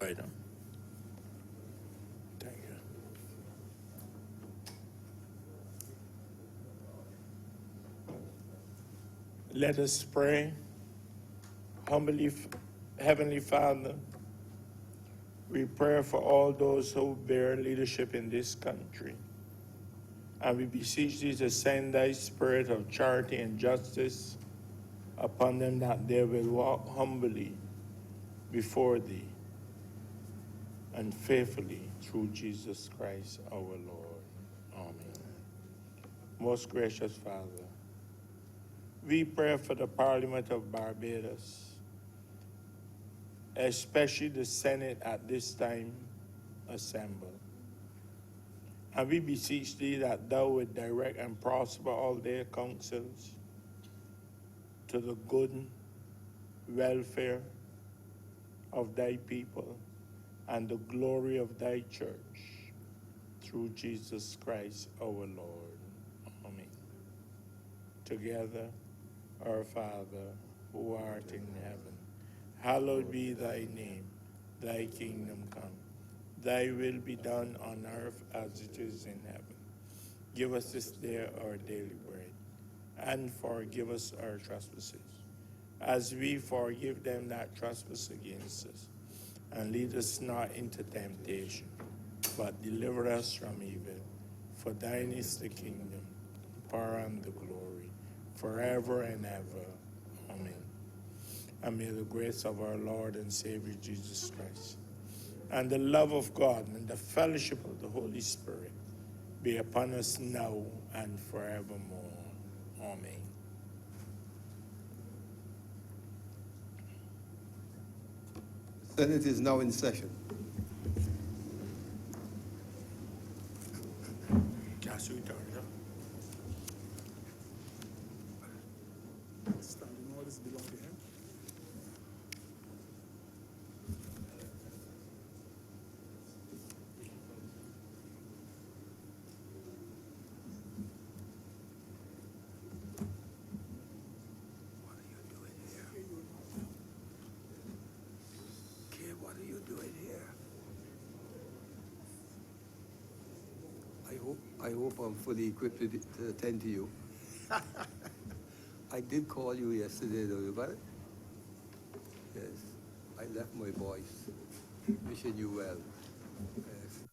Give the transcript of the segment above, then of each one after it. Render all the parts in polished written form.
Item. Thank you. Let us pray. Humbly, Heavenly Father, we pray for all those who bear leadership in this country. And we beseech thee to send thy spirit of charity and justice upon them, that they will walk humbly before thee and faithfully through Jesus Christ our Lord. Amen. Most gracious Father, we pray for the Parliament of Barbados, especially the Senate at this time assembled. And we beseech thee that thou would direct and prosper all their counsels to the good welfare of thy people and the glory of thy church, through Jesus Christ our Lord. Amen. Together, our Father, who art in heaven, hallowed be thy name. Thy kingdom come. Thy will be done on earth as it is in heaven. Give us this day our daily bread, and forgive us our trespasses, as we forgive them that trespass against us. And lead us not into temptation, but deliver us from evil. For thine is the kingdom, the power, and the glory, forever and ever. Amen. And may the grace of our Lord and Savior Jesus Christ, and the love of God, and the fellowship of the Holy Spirit be upon us now and forevermore. Amen. Senate is now in session. Standing orders belong to him. Kid, what are you doing here? I hope I'm fully equipped to attend to you. I did call you yesterday, though. You got it? Yes. I left my voice. Wishing you well. Yes.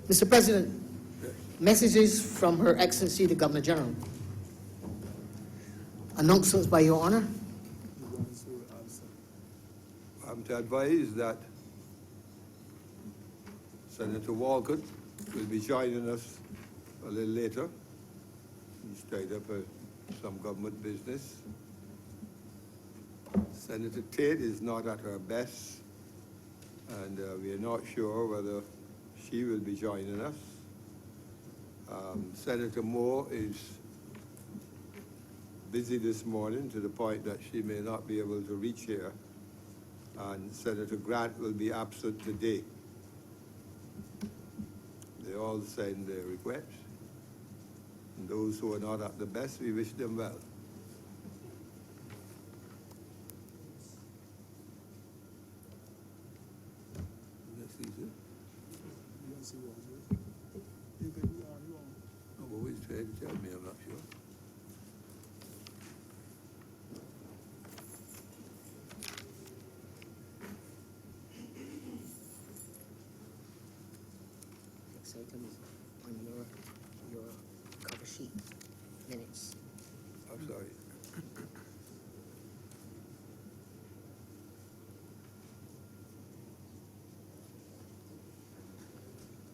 Mr. President, messages from Her Excellency the Governor General. Announcements by Your Honor. The ones who will answer. I'm to advise that Senator Walcott will be joining us a little later. He's tied up some government business. Senator Tate is not at her best, and we are not sure whether she will be joining us. Senator Moore is busy this morning to the point that she may not be able to reach here, and Senator Grant will be absent today. They all send their requests. And those who are not at the best, we wish them well. That's easy. You don't see what it is. You can, you on. Oh, but wait, try to tell me, I'm not sure. Next item is on your cover sheet, minutes. I'm sorry.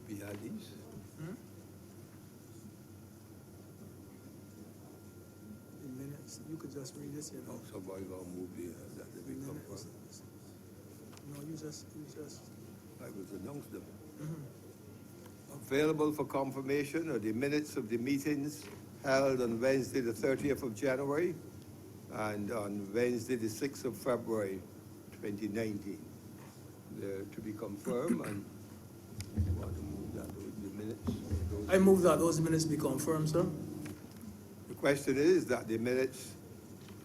We had these? In minutes, you could just read this, you know. Oh, somebody gonna move that they In become minutes. first. No, you just, I was announced them. Available for confirmation are the minutes of the meetings held on Wednesday, the 30th of January, and on Wednesday, the 6th of February, 2019. They're to be confirmed, and you want to move that, the minutes? I move that those minutes be confirmed, sir. The question is that the minutes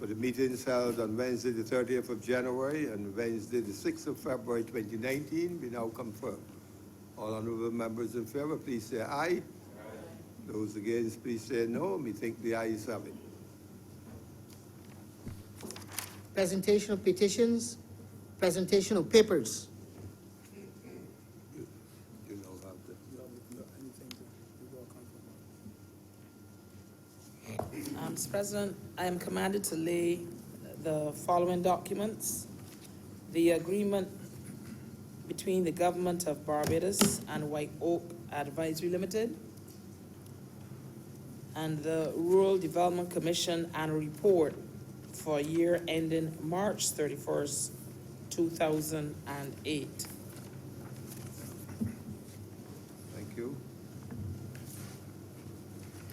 for the meetings held on Wednesday, the 30th of January, and Wednesday, the 6th of February, 2019, be now confirmed. All honourable members in favour, please say aye. Those against, please say no. Methinks the ayes have it. Presentation of petitions, presentation of papers. You know how to. You have anything to, you go confirm. Mr. President, I am commanded to lay the following documents. The agreement between the Government of Barbados and White Oak Advisory Limited, and the Rural Development Commission annual report for year ending March 31st, 2008. Thank you.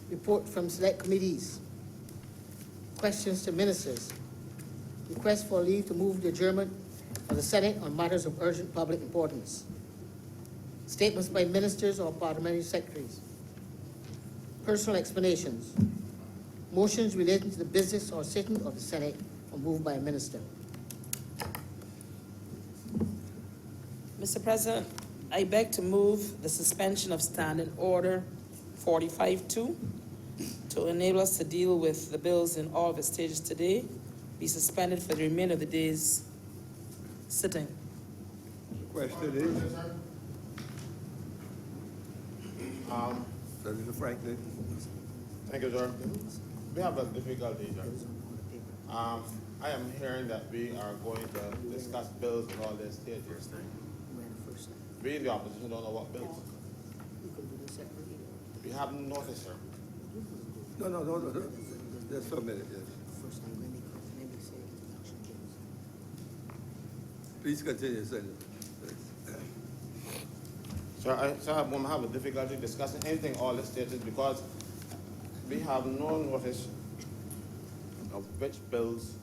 Report from select committees. Questions to ministers. Request for leave to move the adjournment of the Senate on matters of urgent public importance. Statements by ministers or parliamentary secretaries. Personal explanations. Motions relating to the business or sitting of the Senate are moved by a minister. Mr. President, I beg to move the suspension of Standing Order 45-2 to enable us to deal with the bills in all of its stages today, be suspended for the remainder of the day's sitting. The question is, Senator Franklin. Thank you, sir. We have a difficulty, sir. I am hearing that we are going to discuss bills in all their stages. We in the opposition don't know what bills. We haven't noticed, sir. No. Just a minute, yes. Please continue, Senator. Sir, I'm going to have a difficulty discussing anything all the stages because we have no notice of which bills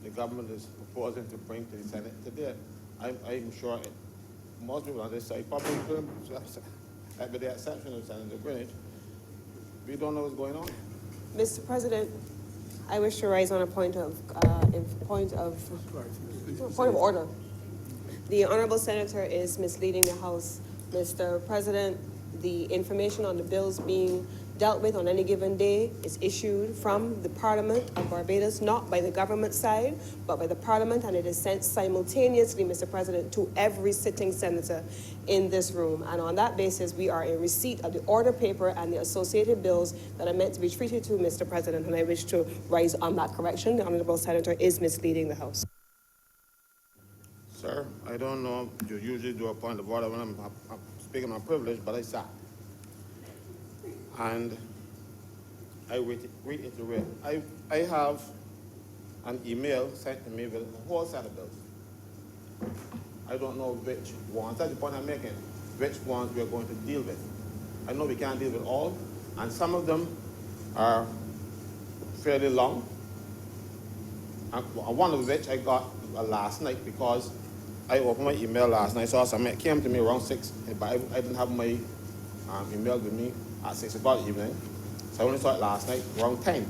the government is proposing to bring to the Senate today. I'm sure most people on this side, probably with the exception of Senator Greenwich, we don't know what's going on. Mr. President, I wish to raise on a point of order. The honourable senator is misleading the House. Mr. President, the information on the bills being dealt with on any given day is issued from the Parliament of Barbados, not by the government side, but by the Parliament, and it is sent simultaneously, Mr. President, to every sitting senator in this room. And on that basis, we are in receipt of the order paper and the associated bills that are meant to be treated to, Mr. President, and I wish to rise on that correction. The honourable senator is misleading the House. Sir, I don't know if you usually do a point of order when I'm speaking my privilege, but I sat. And I reiterate, I have an email sent to me with a whole set of bills. I don't know which ones, that's the point I'm making, which ones we are going to deal with. I know we can't deal with all, and some of them are fairly long, and one of which I got last night because I opened my email last night, saw something, it came to me around 6, but I didn't have my email with me at 6 o'clock evening. So I only saw it last night around 10.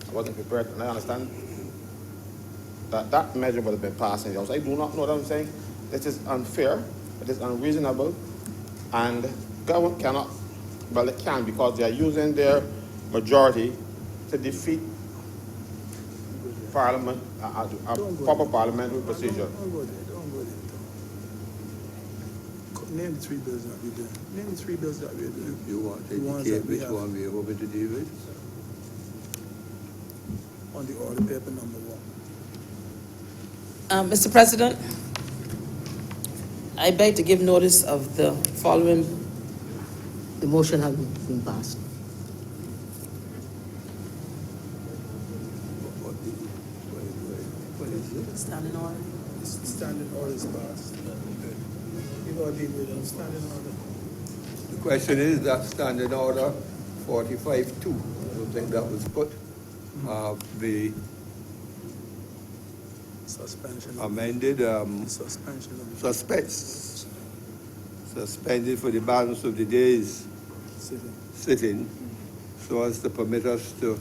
I wasn't prepared, and I understand that that measure would have been passed in the House. I do not know what I'm saying. This is unfair, it is unreasonable, and government cannot, well, it can, because they are using their majority to defeat Parliament, a proper parliamentary procedure. Don't go there, don't go there. Name the three bills that we did. Name the three bills that we did. You want to The ones indicate that we which have. one we are hoping to deal with? On the order paper number 1. Mr. President, I beg to give notice of the following. The motion has been passed. What is it? Standing order. Standing order is passed. You've already deal with them. Standing order. The question is that standing order 45-2. I don't think that was put. The Suspension. amended, Suspension of suspended for the balance of the days sitting. sitting, so as to permit us to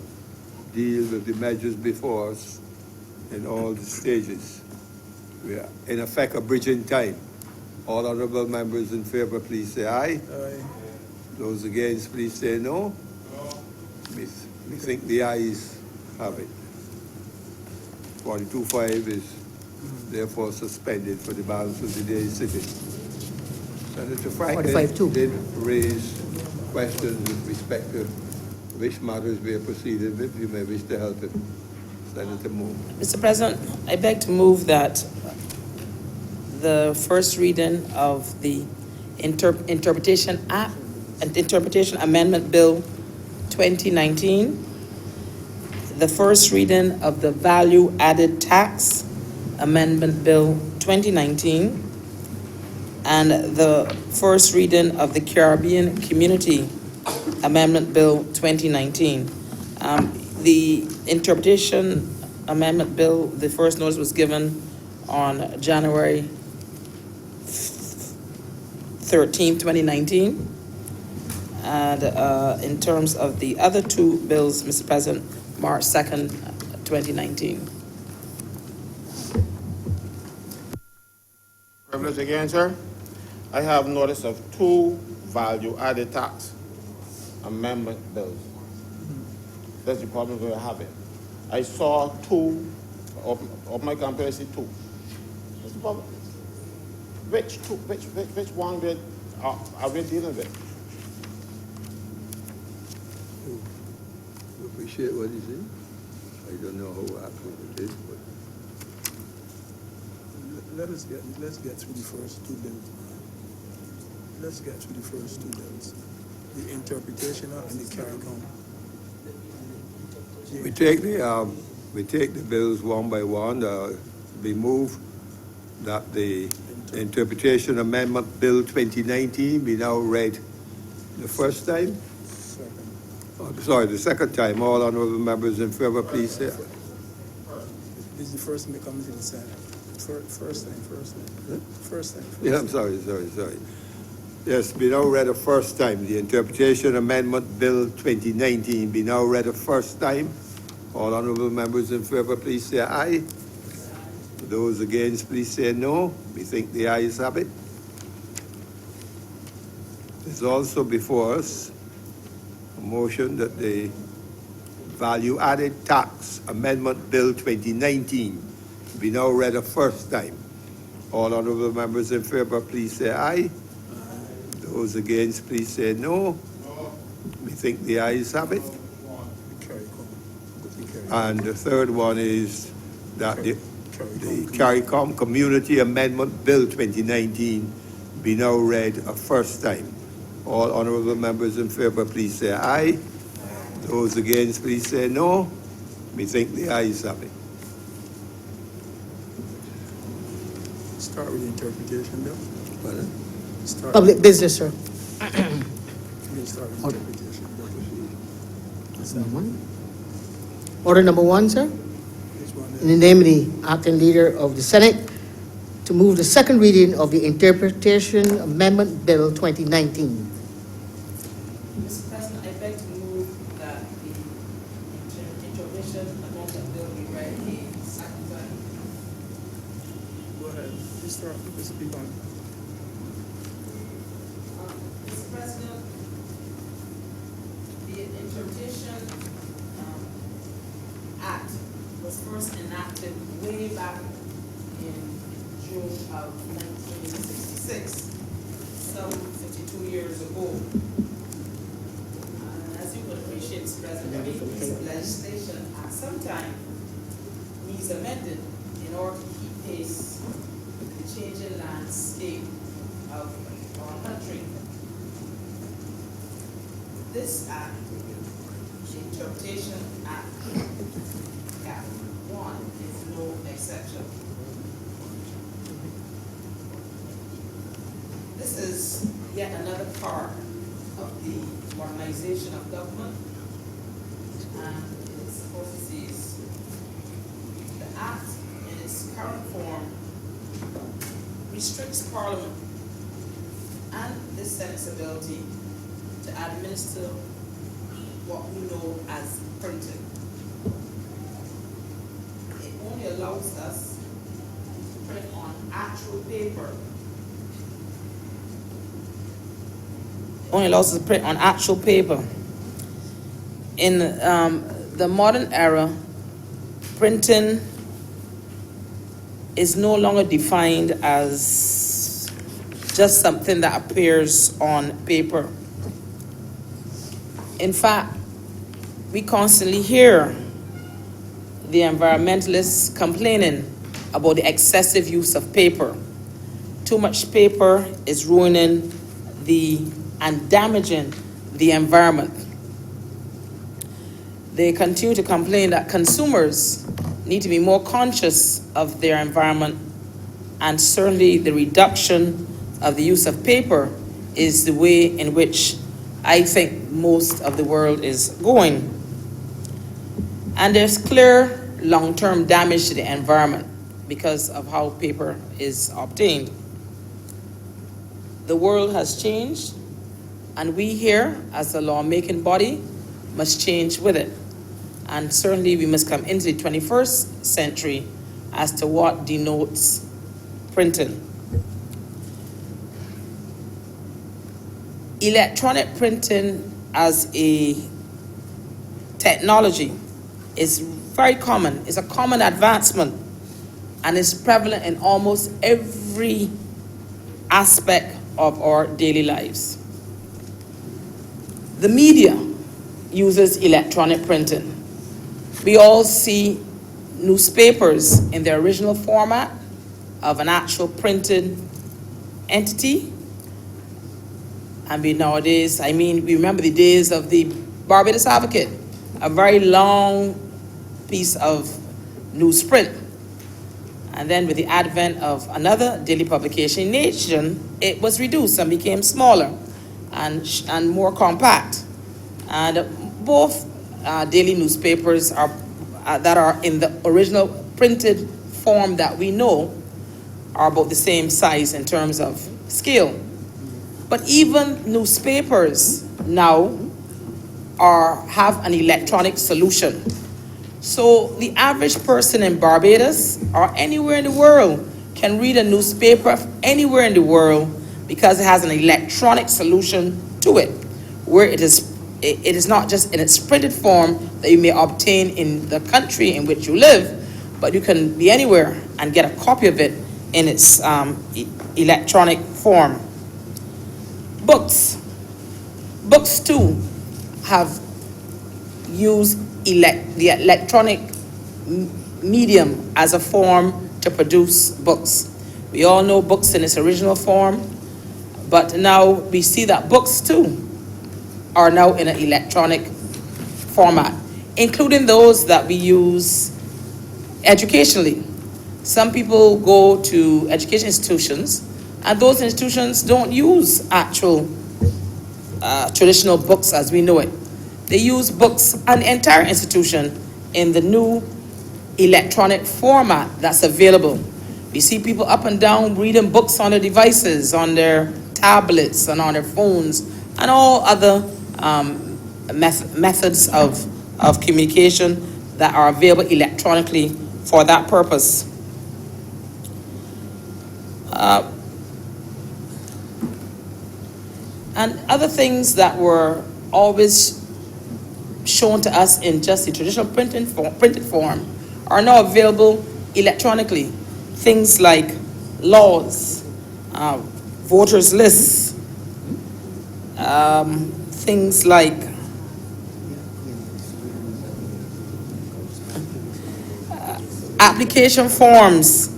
deal with the measures before us in all the stages. We are in effect abridging time. All honourable members in favour, please say aye. Aye. Those against, please say no. We think the ayes have it. 42-5 is therefore suspended for the balance of the day sitting. Senator Franklin 45-2. did raise questions with respect to which matters we are proceeding with. You may wish to help him. Senator Moore. Mr. President, I beg to move that the first reading of the Interpretation Amendment Bill 2019, the first reading of the Value Added Tax Amendment Bill 2019, and the first reading of the Caribbean Community Amendment Bill 2019. The Interpretation Amendment Bill, the first notice was given on January 13, 2019. And in terms of the other two bills, Mr. President, March 2nd, 2019. Privilege again, sir. I have notice of two value-added tax amendment bills. That's the problem we have it. I saw two, of my computer I see two. What's the problem? Which two, which one are we dealing with? You appreciate what he said? I don't know how accurate it is, but Let's get through the first two bills. Let's get through the first two bills. The interpretation and the CARICOM. we take the bills one by one. We move that the Interpretation Amendment Bill 2019 be now read the first time. The second time. All honourable members in favour, please say aye. This is the first time it comes to the Senate. First time. Yeah, I'm sorry. Yes, be now read a first time. The Interpretation Amendment Bill 2019 be now read a first time. All honourable members in favour, please say aye. Those against, please say no. We think the ayes have it. There's also before us a motion that the Value Added Tax Amendment Bill 2019 be now read a first time. All honourable members in favour, please say aye. Those against, please say no. We think the ayes have it. And the third one is that the CARICOM Community Amendment Bill 2019 be now read a first time. All honourable members in favour, please say aye. Those against, please say no. We think the ayes have it. Start with the interpretation bill. Pardon? Start. Public business, sir. We start with interpretation bill. Order number 1, sir. Which one? In the name of the acting leader of the Senate, to move the second reading of the Interpretation Amendment Bill 2019. Mr. President, I beg to move that the interpretation amendment bill be read a second time. Go ahead. Please speak on. Mr. President, the Interpretation Act was first enacted way back in June of 1966, some 52 years ago. As you would appreciate, Mr. President, every piece of legislation at some time needs amended in order to keep pace with the changing landscape of our country. This act, the Interpretation Act, Cap 1, is no exception. This is yet another part of the modernization of government, and its purposes. The act in its current form restricts Parliament and the Senate's ability to administer what we know as printing. It only allows us to print on actual paper. Only allows us to print on actual paper. In the modern era, printing is no longer defined as just something that appears on paper. In fact, we constantly hear the environmentalists complaining about the excessive use of paper. Too much paper is ruining and damaging the environment. They continue to complain that consumers need to be more conscious of their environment, and certainly the reduction of the use of paper is the way in which I think most of the world is going. And there's clear long-term damage to the environment because of how paper is obtained. The world has changed, and we here, as a lawmaking body, must change with it. And certainly we must come into the 21st century as to what denotes printing. Electronic printing as a technology is very common. It's a common advancement, and is prevalent in almost every aspect of our daily lives. The media uses electronic printing. We all see newspapers in their original format of an actual printed entity. And we nowadays, we remember the days of the Barbados Advocate, a very long piece of newsprint. And then with the advent of another daily publication, Nation, it was reduced and became smaller and more compact. And both daily newspapers that are in the original printed form that we know are about the same size in terms of scale. But even newspapers now have an electronic solution. So the average person in Barbados or anywhere in the world can read a newspaper anywhere in the world because it has an electronic solution to it, where it is not just in its printed form that you may obtain in the country in which you live, but you can be anywhere and get a copy of it in its electronic form. Books too have used the electronic medium as a form to produce books. We all know books in its original form, but now we see that books too are now in an electronic format, including those that we use educationally. Some people go to education institutions, and those institutions don't use actual traditional books as we know it. They use books, an entire institution, in the new electronic format that's available. We see people up and down reading books on their devices, on their tablets, and on their phones, and all other methods of communication that are available electronically for that purpose. And other things that were always shown to us in just the traditional printed form are now available electronically. Things like laws, voters lists, things like application forms,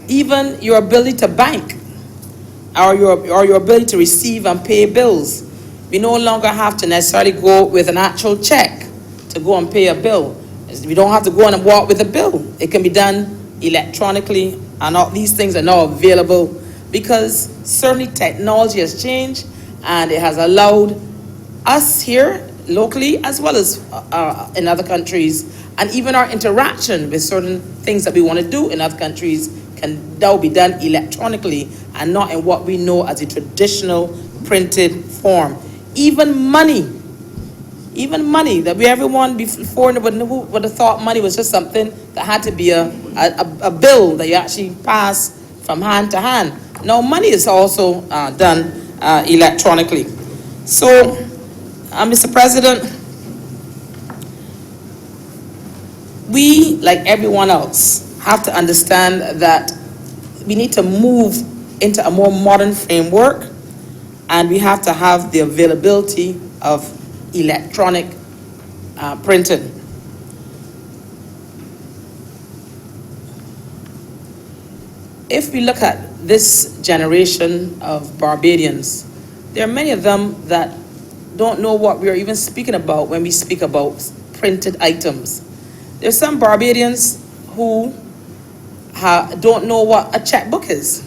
even your ability to bank, or your ability to receive and pay bills. We no longer have to necessarily go with an actual check to go and pay a bill. We don't have to go and walk with a bill. It can be done electronically, and all these things are now available because certainly technology has changed, and it has allowed us here locally as well as in other countries, and even our interaction with certain things that we want to do in other countries can now be done electronically and not in what we know as a traditional printed form. Even money that everyone before would have thought money was just something that had to be a bill that you actually pass from hand to hand. Now money is also done electronically. So, Mr. President, we, like everyone else, have to understand that we need to move into a more modern framework, and we have to have the availability of electronic printing. If we look at this generation of Barbadians, there are many of them that don't know what we are even speaking about when we speak about printed items. There's some Barbadians who don't know what a checkbook is.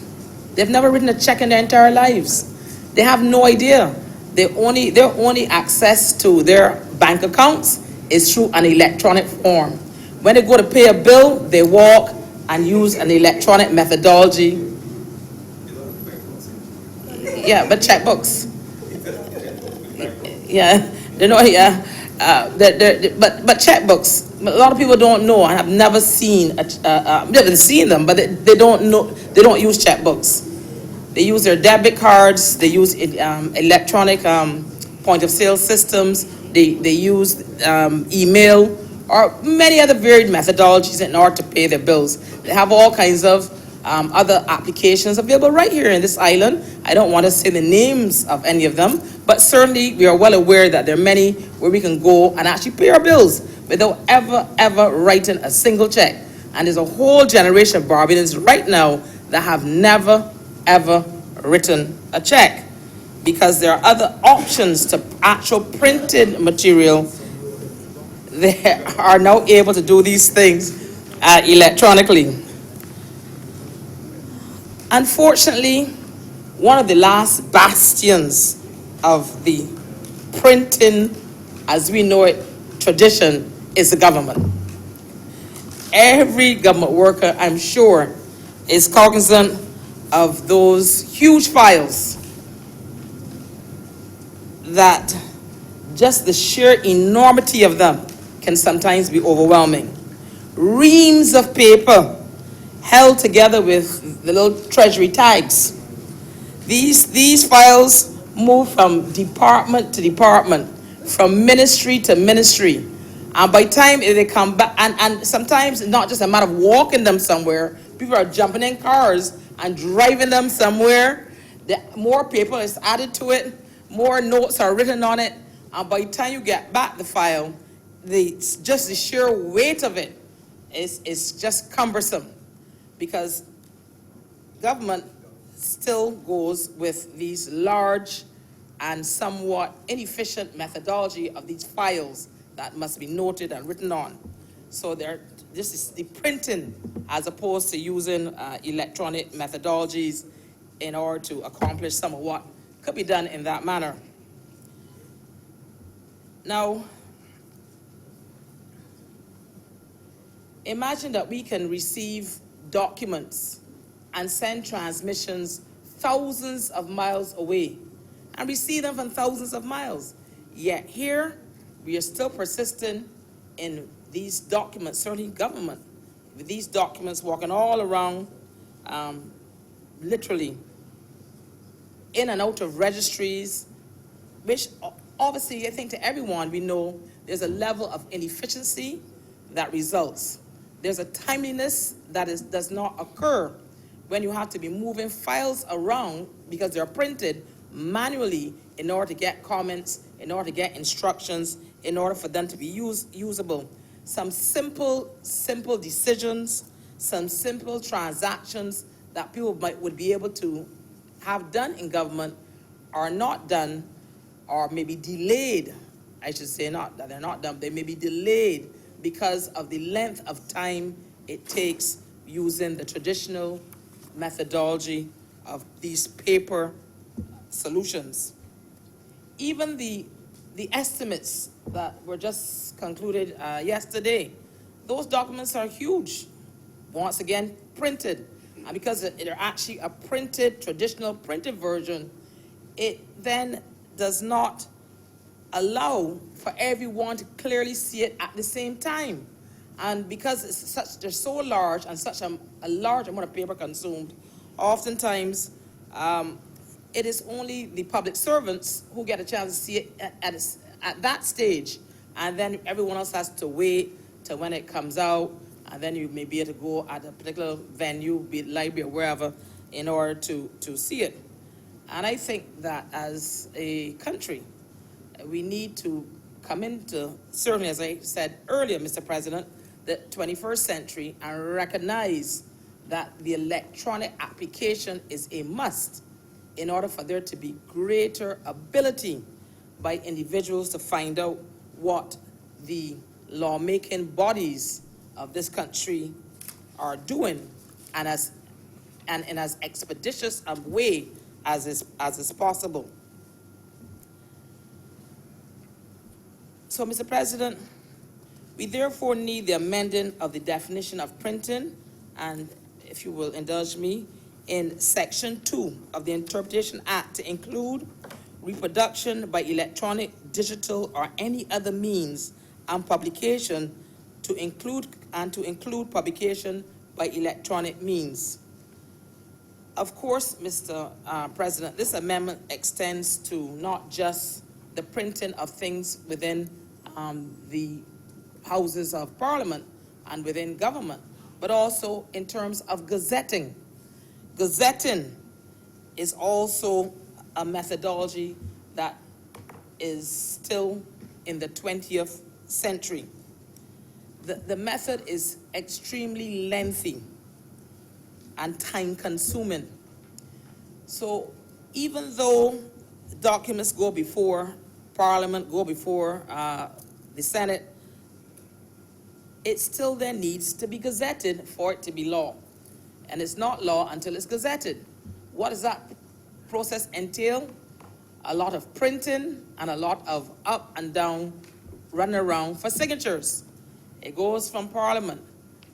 They've never written a check in their entire lives. They have no idea. Their only access to their bank accounts is through an electronic form. When they go to pay a bill, they walk and use an electronic methodology. Yeah, but checkbooks. Yeah, they know. Yeah, but checkbooks. A lot of people don't know. I have never seen. Never seen them, but they don't know. They don't use checkbooks. They use their debit cards. They use electronic point of sale systems. They use email or many other varied methodologies in order to pay their bills. They have all kinds of other applications available right here in this island. I don't want to say the names of any of them, but certainly we are well aware that there are many where we can go and actually pay our bills without ever writing a single check. And there's a whole generation of Barbadians right now that have never, ever written a check because there are other options to actual printed material. They are now able to do these things electronically. Unfortunately, one of the last bastions of the printing as we know it tradition is the government. Every government worker, I'm sure, is cognizant of those huge files that just the sheer enormity of them can sometimes be overwhelming. Reams of paper held together with the little treasury tags. These files move from department to department, from ministry to ministry. And by the time they come back, and sometimes it's not just a matter of walking them somewhere, people are jumping in cars and driving them somewhere. More paper is added to it, more notes are written on it, and by the time you get back the file, just the sheer weight of it is just cumbersome, because government still goes with these large and somewhat inefficient methodology of these files that must be noted and written on. So this is the printing as opposed to using electronic methodologies in order to accomplish some of what could be done in that manner. Now, imagine that we can receive documents and send transmissions thousands of miles away and receive them from thousands of miles. Yet here, we are still persistent in these documents, certainly government, with these documents walking all around, literally in and out of registries, which obviously I think to everyone we know there's a level of inefficiency that results. There's a timeliness that does not occur when you have to be moving files around because they're printed manually in order to get comments, in order to get instructions, in order for them to be usable. Some simple decisions, some simple transactions that people would be able to have done in government are not done, or maybe delayed. I should say not that they're not done, they may be delayed because of the length of time it takes using the traditional methodology of these paper solutions. Even the estimates that were just concluded yesterday, those documents are huge. Once again, printed. And because they're actually a printed, traditional printed version, it then does not allow for everyone to clearly see it at the same time. And because they're so large and such a large amount of paper consumed, oftentimes it is only the public servants who get a chance to see it at that stage. And then everyone else has to wait till when it comes out, and then you may be able to go at a particular venue, be it library or wherever, in order to see it. And I think that as a country, we need to come into, certainly as I said earlier, Mr. President, the 21st century and recognize that the electronic application is a must in order for there to be greater ability by individuals to find out what the lawmaking bodies of this country are doing, and in as expeditious a way as is possible. So, Mr. President, we therefore need the amending of the definition of printing, and if you will indulge me, in Section 2 of the Interpretation Act to include reproduction by electronic, digital, or any other means, and publication to include publication by electronic means. Of course, Mr. President, this amendment extends to not just the printing of things within the Houses of Parliament and within government, but also in terms of gazetting. Gazetting is also a methodology that is still in the 20th century. The method is extremely lengthy and time-consuming. So even though documents go before Parliament, go before the Senate, it still then needs to be gazetted for it to be law. And it's not law until it's gazetted. What does that process entail? A lot of printing and a lot of up and down running around for signatures. It goes from Parliament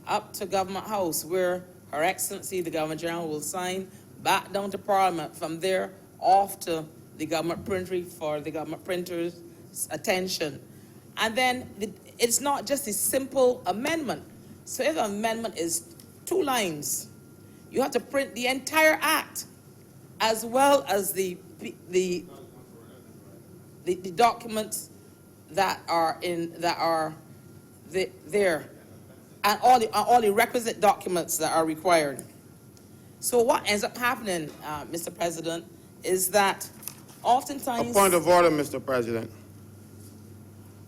up to Government House, where Her Excellency, the Governor General, will sign, back down to Parliament. From there, off to the government printery for the government printer's attention. And then it's not just a simple amendment. So if an amendment is 2 lines, you have to print the entire act, as well as the documents that are there, and all the requisite documents that are required. So what ends up happening, Mr. President, is that oftentimes— A point of order, Mr. President.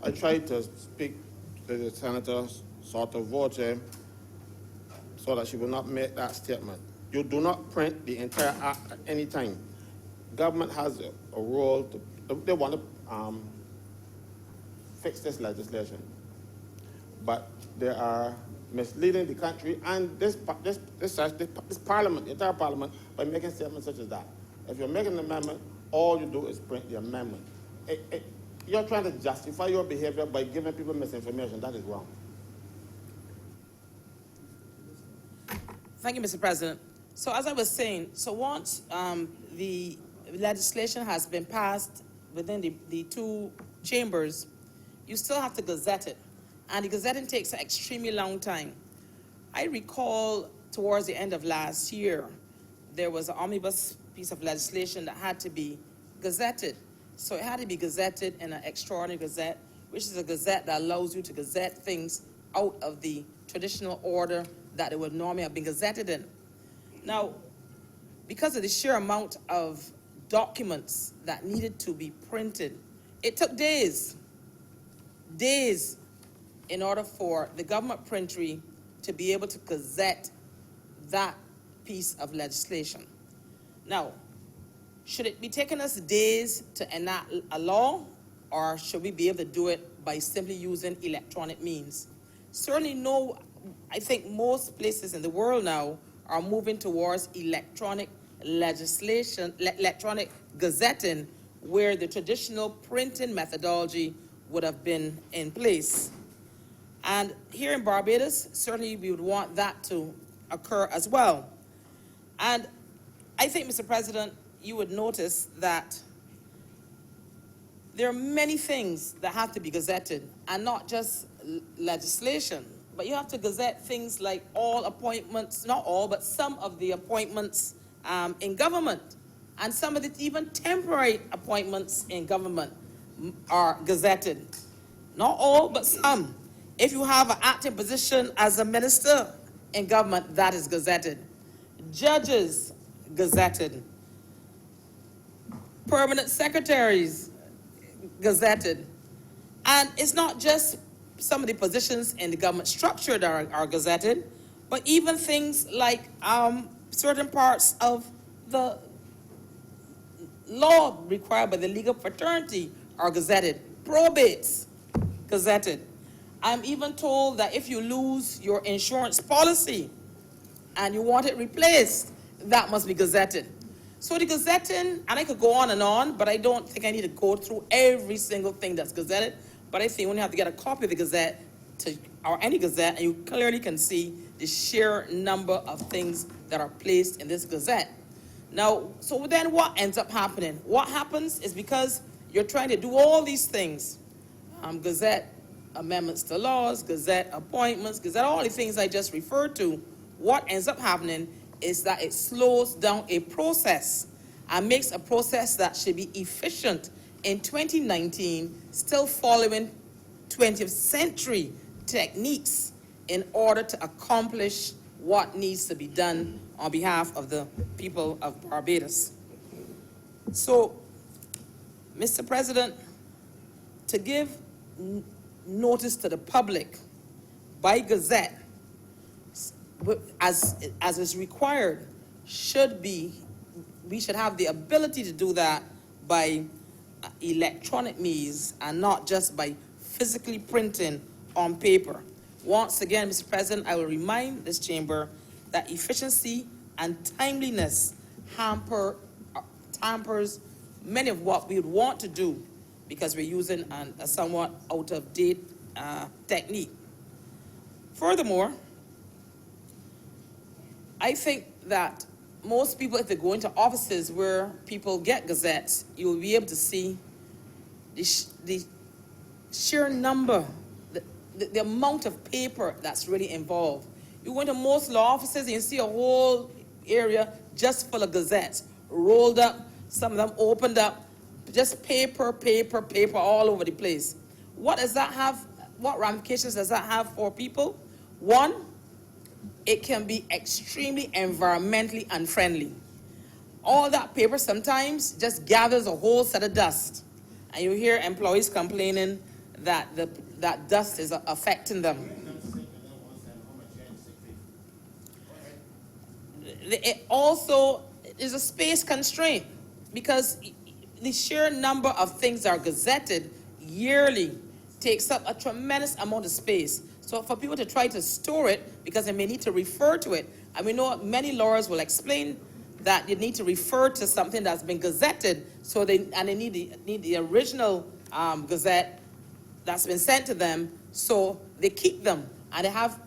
I tried to speak to the senator sort of voce so that she will not make that statement. You do not print the entire act at any time. Government has a role they want to fix this legislation, but they are misleading the country and this parliament, the entire parliament, by making statements such as that. If you're making an amendment, all you do is print the amendment. You're trying to justify your behavior by giving people misinformation. That is wrong. Thank you, Mr. President. So as I was saying, so once the legislation has been passed within the two chambers, you still have to gazette it. And the gazetting takes an extremely long time. I recall towards the end of last year, there was an omnibus piece of legislation that had to be gazetted. So it had to be gazetted in an extraordinary gazette, which is a gazette that allows you to gazette things out of the traditional order that it would normally have been gazetted in. Now, because of the sheer amount of documents that needed to be printed, it took days in order for the government printery to be able to gazette that piece of legislation. Now, should it be taking us days to enact a law, or should we be able to do it by simply using electronic means? Certainly no, I think most places in the world now are moving towards electronic legislation, electronic gazetting, where the traditional printing methodology would have been in place. And here in Barbados, certainly we would want that to occur as well. And I think, Mr. President, you would notice that there are many things that have to be gazetted, and not just legislation, but you have to gazette things like all appointments, not all, but some of the appointments in government, and some of the even temporary appointments in government are gazetted. Not all, but some. If you have an acting position as a minister in government, that is gazetted. Judges, gazetted. Permanent secretaries, gazetted. And it's not just some of the positions in the government structure that are gazetted, but even things like certain parts of the law required by the legal fraternity are gazetted. Probates, gazetted. I'm even told that if you lose your insurance policy and you want it replaced, that must be gazetted. So the gazetting, and I could go on, but I don't think I need to go through every single thing that's gazetted, but I think you only have to get a copy of the gazette or any gazette, and you clearly can see the sheer number of things that are placed in this gazette. Now, so then what ends up happening? What happens is, because you're trying to do all these things, gazette amendments to laws, gazette appointments, gazette all the things I just referred to, what ends up happening is that it slows down a process and makes a process that should be efficient in 2019, still following 20th century techniques in order to accomplish what needs to be done on behalf of the people of Barbados. So, Mr. President, to give notice to the public by gazette, as is required, we should have the ability to do that by electronic means and not just by physically printing on paper. Once again, Mr. President, I will remind this chamber that efficiency and timeliness hampers many of what we would want to do, because we're using a somewhat out-of-date technique. Furthermore, I think that most people, if they go into offices where people get gazettes, you will be able to see the sheer number, the amount of paper that's really involved. You go into most law offices and you see a whole area just full of gazettes, rolled up, some of them opened up, just paper all over the place. What does that have? What ramifications does that have for people? One, it can be extremely environmentally unfriendly. All that paper sometimes just gathers a whole set of dust, and you hear employees complaining that that dust is affecting them. It also is a space constraint, because the sheer number of things that are gazetted yearly takes up a tremendous amount of space. So for people to try to store it, because they may need to refer to it, and we know many lawyers will explain that you need to refer to something that's been gazetted, so they need the original gazette that's been sent to them, so they keep them, and they have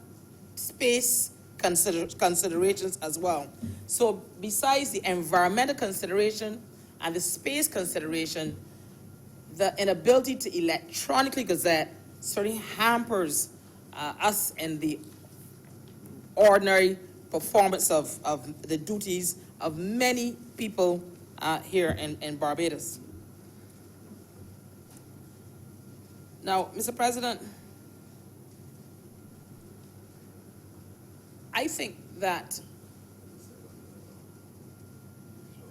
space considerations as well. So besides the environmental consideration and the space consideration, the inability to electronically gazette certainly hampers us in the ordinary performance of the duties of many people here in Barbados. Now, Mr. President, I think that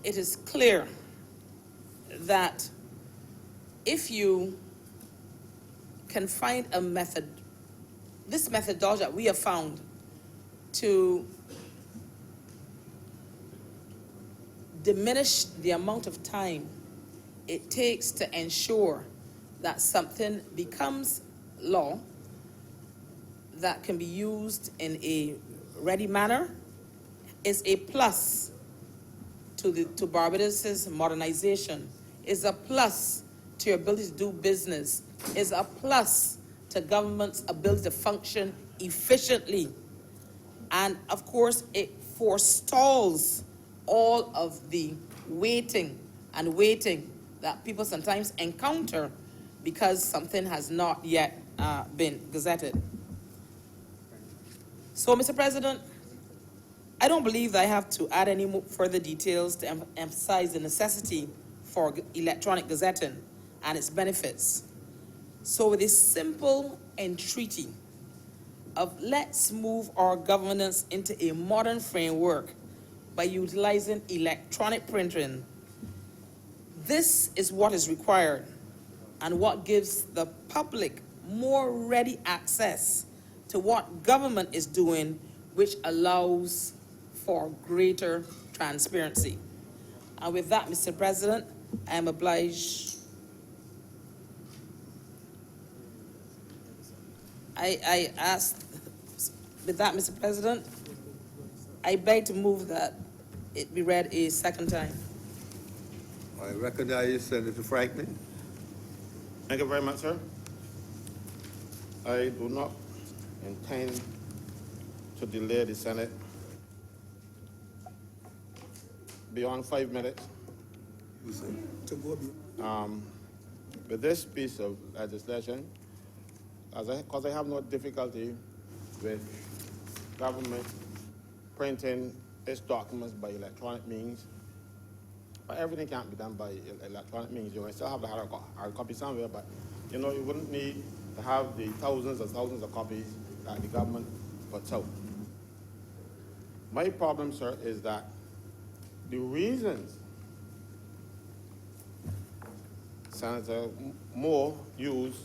it is clear that if you can find a method, this methodology that we have found to diminish the amount of time it takes to ensure that something becomes law that can be used in a ready manner is a plus to Barbados's modernization, is a plus to your ability to do business, is a plus to government's ability to function efficiently. And of course, it forestalls all of the waiting that people sometimes encounter because something has not yet been gazetted. So, Mr. President, I don't believe that I have to add any more further details to emphasize the necessity for electronic gazetting and its benefits. So with a simple entreaty of let's move our governance into a modern framework by utilizing electronic printing, this is what is required and what gives the public more ready access to what government is doing, which allows for greater transparency. And with that, Mr. President, I am obliged. I ask, with that, Mr. President, I beg to move that it be read a second time. I recognize Senator Franklin. Thank you very much, sir. I do not intend to delay the Senate beyond 5 minutes. To go be. With this piece of legislation, because I have no difficulty with government printing its documents by electronic means, but everything can't be done by electronic means. You will still have the hard copy somewhere, but you know, you wouldn't need to have the thousands and thousands of copies that the government puts out. My problem, sir, is that the reasons Senator Moore used,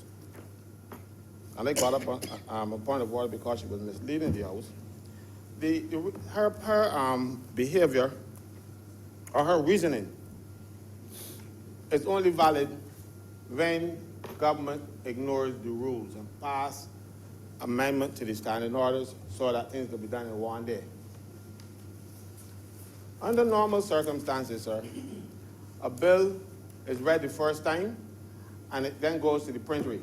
and I got up on a point of order because she was misleading the House, her behavior or her reasoning is only valid when government ignores the rules and pass amendment to the standing orders so that things can be done in one day. Under normal circumstances, sir, a bill is read the first time and it then goes to the printery.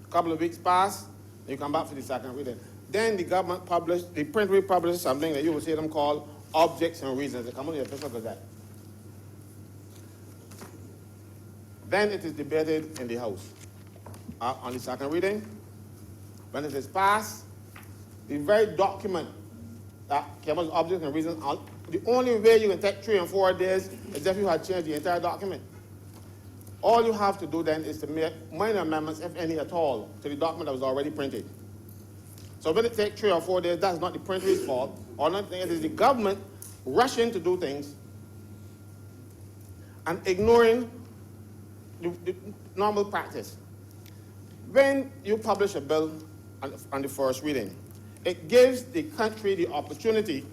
A couple of weeks pass, you come back for the second reading. Then the printery publishes something that you will see them call objects and reasons. They come on the official gazette. Then it is debated in the House. On the second reading, when it is passed, the very document that came as objects and reasons, the only way you can take 3 and 4 days is if you had changed the entire document. All you have to do then is to make minor amendments, if any at all, to the document that was already printed. So when it takes 3 or 4 days, that's not the printer's fault, or nothing. It is the government rushing to do things and ignoring the normal practice. When you publish a bill on the first reading, it gives the country the opportunity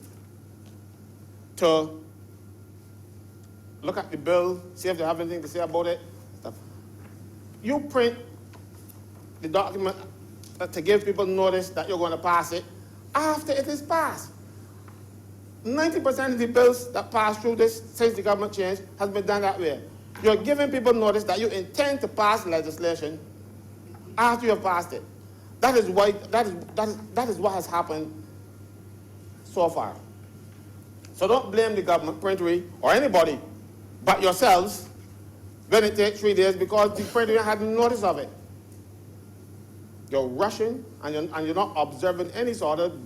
to look at the bill, see if they have anything to say about it. Stuff. You print the document to give people notice that you're going to pass it after it is passed. 90% of the bills that pass through this since the government changed has been done that way. You're giving people notice that you intend to pass legislation after you have passed it. That is what has happened so far. So don't blame the government printery or anybody but yourselves when it takes 3 days because the printery had notice of it. You're rushing and you're not observing any sort of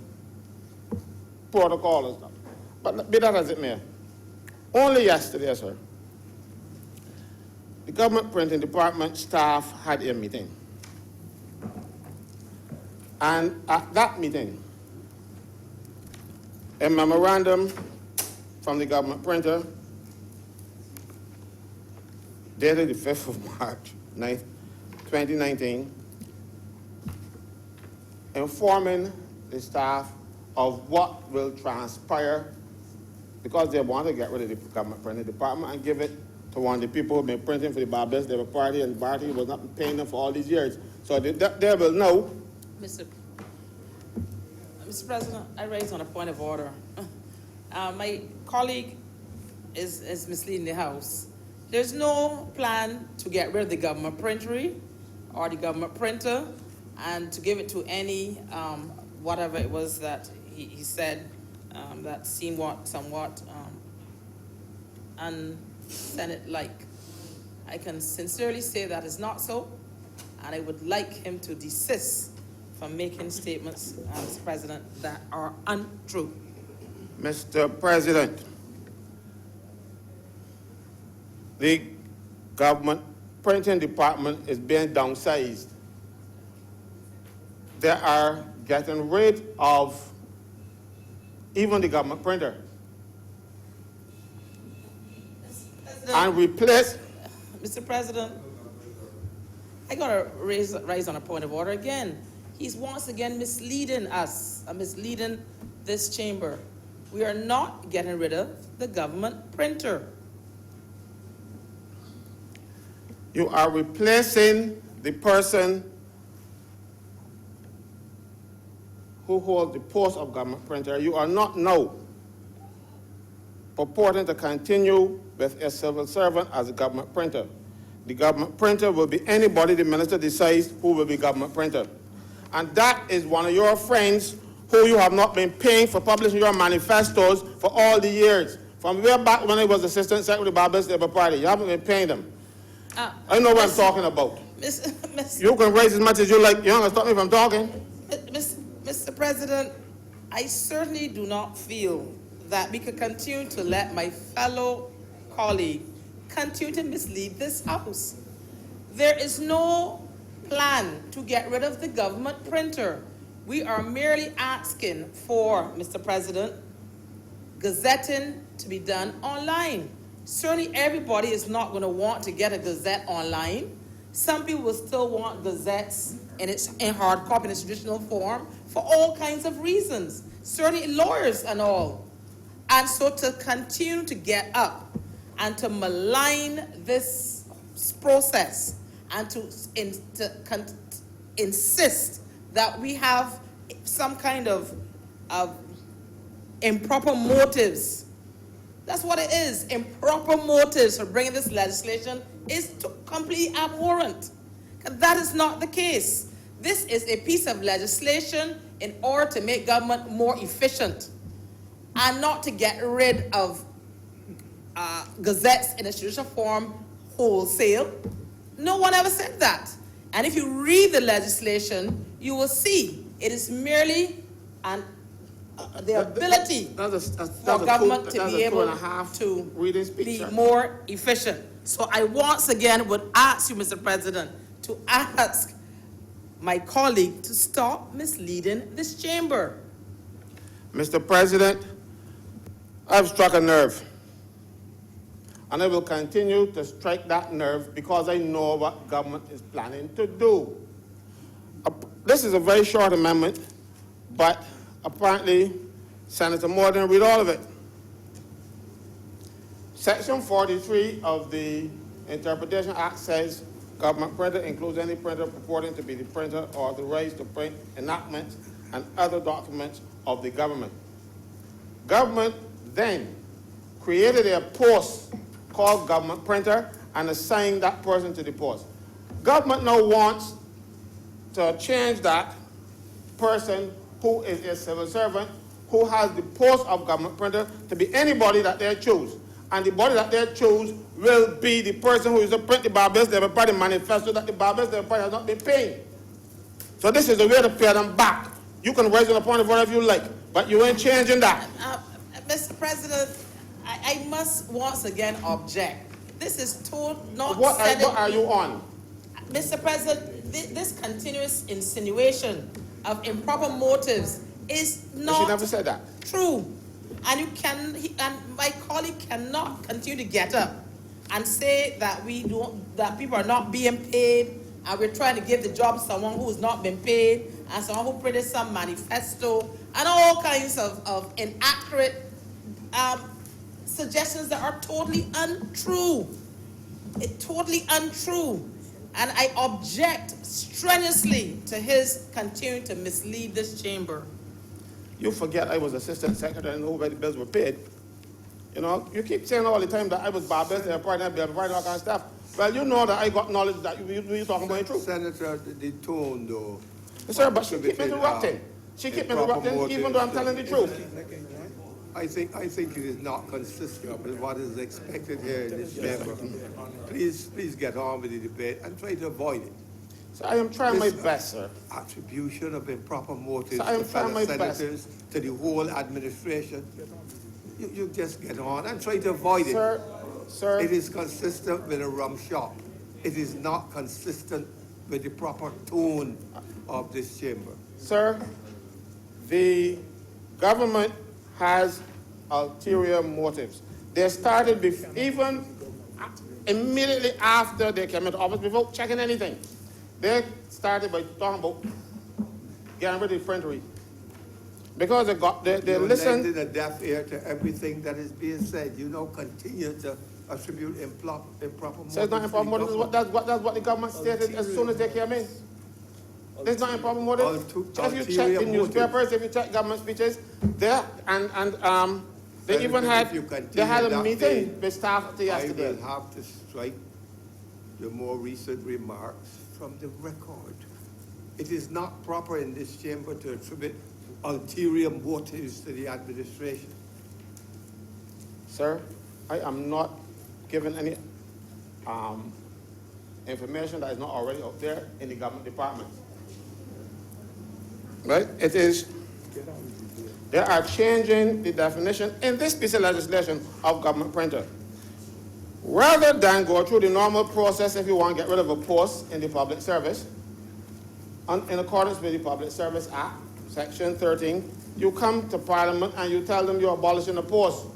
protocol and stuff. But be that as it may, only yesterday, sir, the government printing department staff had a meeting. And at that meeting, a memorandum from the government printer dated the 5th of March, 2019, informing the staff of what will transpire because they want to get rid of the government printing department and give it to one of the people who have been printing for the Barbados Labour Party, and the party was not paying them for all these years. So they will know. Mr. President, I raise on a point of order. My colleague is misleading the House. There's no plan to get rid of the government printery or the government printer and to give it to any, whatever it was that he said that seemed somewhat un-Senate-like. I can sincerely say that is not so, and I would like him to desist from making statements, Mr. President, that are untrue. Mr. President, the government printing department is being downsized. They are getting rid of even the government printer and replace. Mr. President, I gotta raise on a point of order again. He's once again misleading us, misleading this chamber. We are not getting rid of the government printer. You are replacing the person who holds the post of government printer. You are not now purporting to continue with a civil servant as a government printer. The government printer will be anybody the minister decides who will be government printer. And that is one of your friends who you have not been paying for publishing your manifestos for all the years. From way back when he was Assistant Secretary of the Barbados Labour Party, you haven't been paying them. I know what I'm talking about. You can raise as much as you like. You're not going to stop me from talking. Mr. President, I certainly do not feel that we could continue to let my fellow colleague continue to mislead this House. There is no plan to get rid of the government printer. We are merely asking for, Mr. President, gazetting to be done online. Certainly everybody is not going to want to get a gazette online. Some people will still want gazettes in hard copy, in its traditional form, for all kinds of reasons. Certainly lawyers and all. And so to continue to get up and to malign this process and to insist that we have some kind of improper motives. That's what it is. Improper motives for bringing this legislation is completely abhorrent. That is not the case. This is a piece of legislation in order to make government more efficient and not to get rid of gazettes in a judicial form wholesale. No one ever said that. And if you read the legislation, you will see it is merely the ability for government to be able to be more efficient. So I once again would ask you, Mr. President, to ask my colleague to stop misleading this chamber. Mr. President, I've struck a nerve. And I will continue to strike that nerve because I know what government is planning to do. This is a very short amendment, but apparently Senator Moore didn't read all of it. Section 43 of the Interpretation Act says government printer includes any printer purporting to be the printer authorized to print enactments and other documents of the government. Government then created a post called government printer and assigned that person to the post. Government now wants to change that person who is a civil servant who has the post of government printer to be anybody that they choose. And the body that they choose will be the person who is to print the Barbados Labour Party manifesto that the Barbados Labour Party has not been paying. So this is the way to pay them back. You can raise the point of whatever you like, but you ain't changing that. Mr. President, I must once again object. This is not What are you on? Mr. President, this continuous insinuation of improper motives is not She never said that. true. And and my colleague cannot continue to get up and say that that people are not being paid and we're trying to give the job to someone who has not been paid and someone who printed some manifesto and all kinds of inaccurate suggestions that are totally untrue. It's totally untrue. And I object strenuously to his continuing to mislead this chamber. You forget I was assistant secretary and nobody bills were paid. You know, you keep saying all the time that I was Barbados Labour Party and all kind of stuff. Well, you know that I got knowledge that you talking about ain't true. Senator, the tone though. Yes, sir, but she keep interrupting. She keep interrupting even though I'm telling the truth. I think it is not consistent with what is expected here in this chamber. Please get on with the debate and try to avoid it. So I am trying my best, sir. Attribution of improper motives So I am to trying fellow my best. senators, to the whole administration. You just get on and try to avoid it. Sir, It is consistent with a rum shop. It is not consistent with the proper tone of this chamber. Sir, the government has ulterior motives. They started even immediately after they came into office, before checking anything. They started by talking about getting rid of the printery. Because they You're listened. lending a deaf ear to everything that is being said. You know, continue to attribute improper motives. So it's not improper motives. That's what the government stated as soon as they came in. There's not improper motives. If you check the newspapers, if you check government speeches, they even had a meeting with staff yesterday. I will have to strike your more recent remarks from the record. It is not proper in this chamber to attribute ulterior motives to the administration. Sir, I am not giving any information that is not already out there in the government department. Right? It is, they are changing the definition in this piece of legislation of government printer. Rather than go through the normal process if you want to get rid of a post in the public service, in accordance with the Public Service Act, Section 13, you come to Parliament and you tell them you're abolishing a post.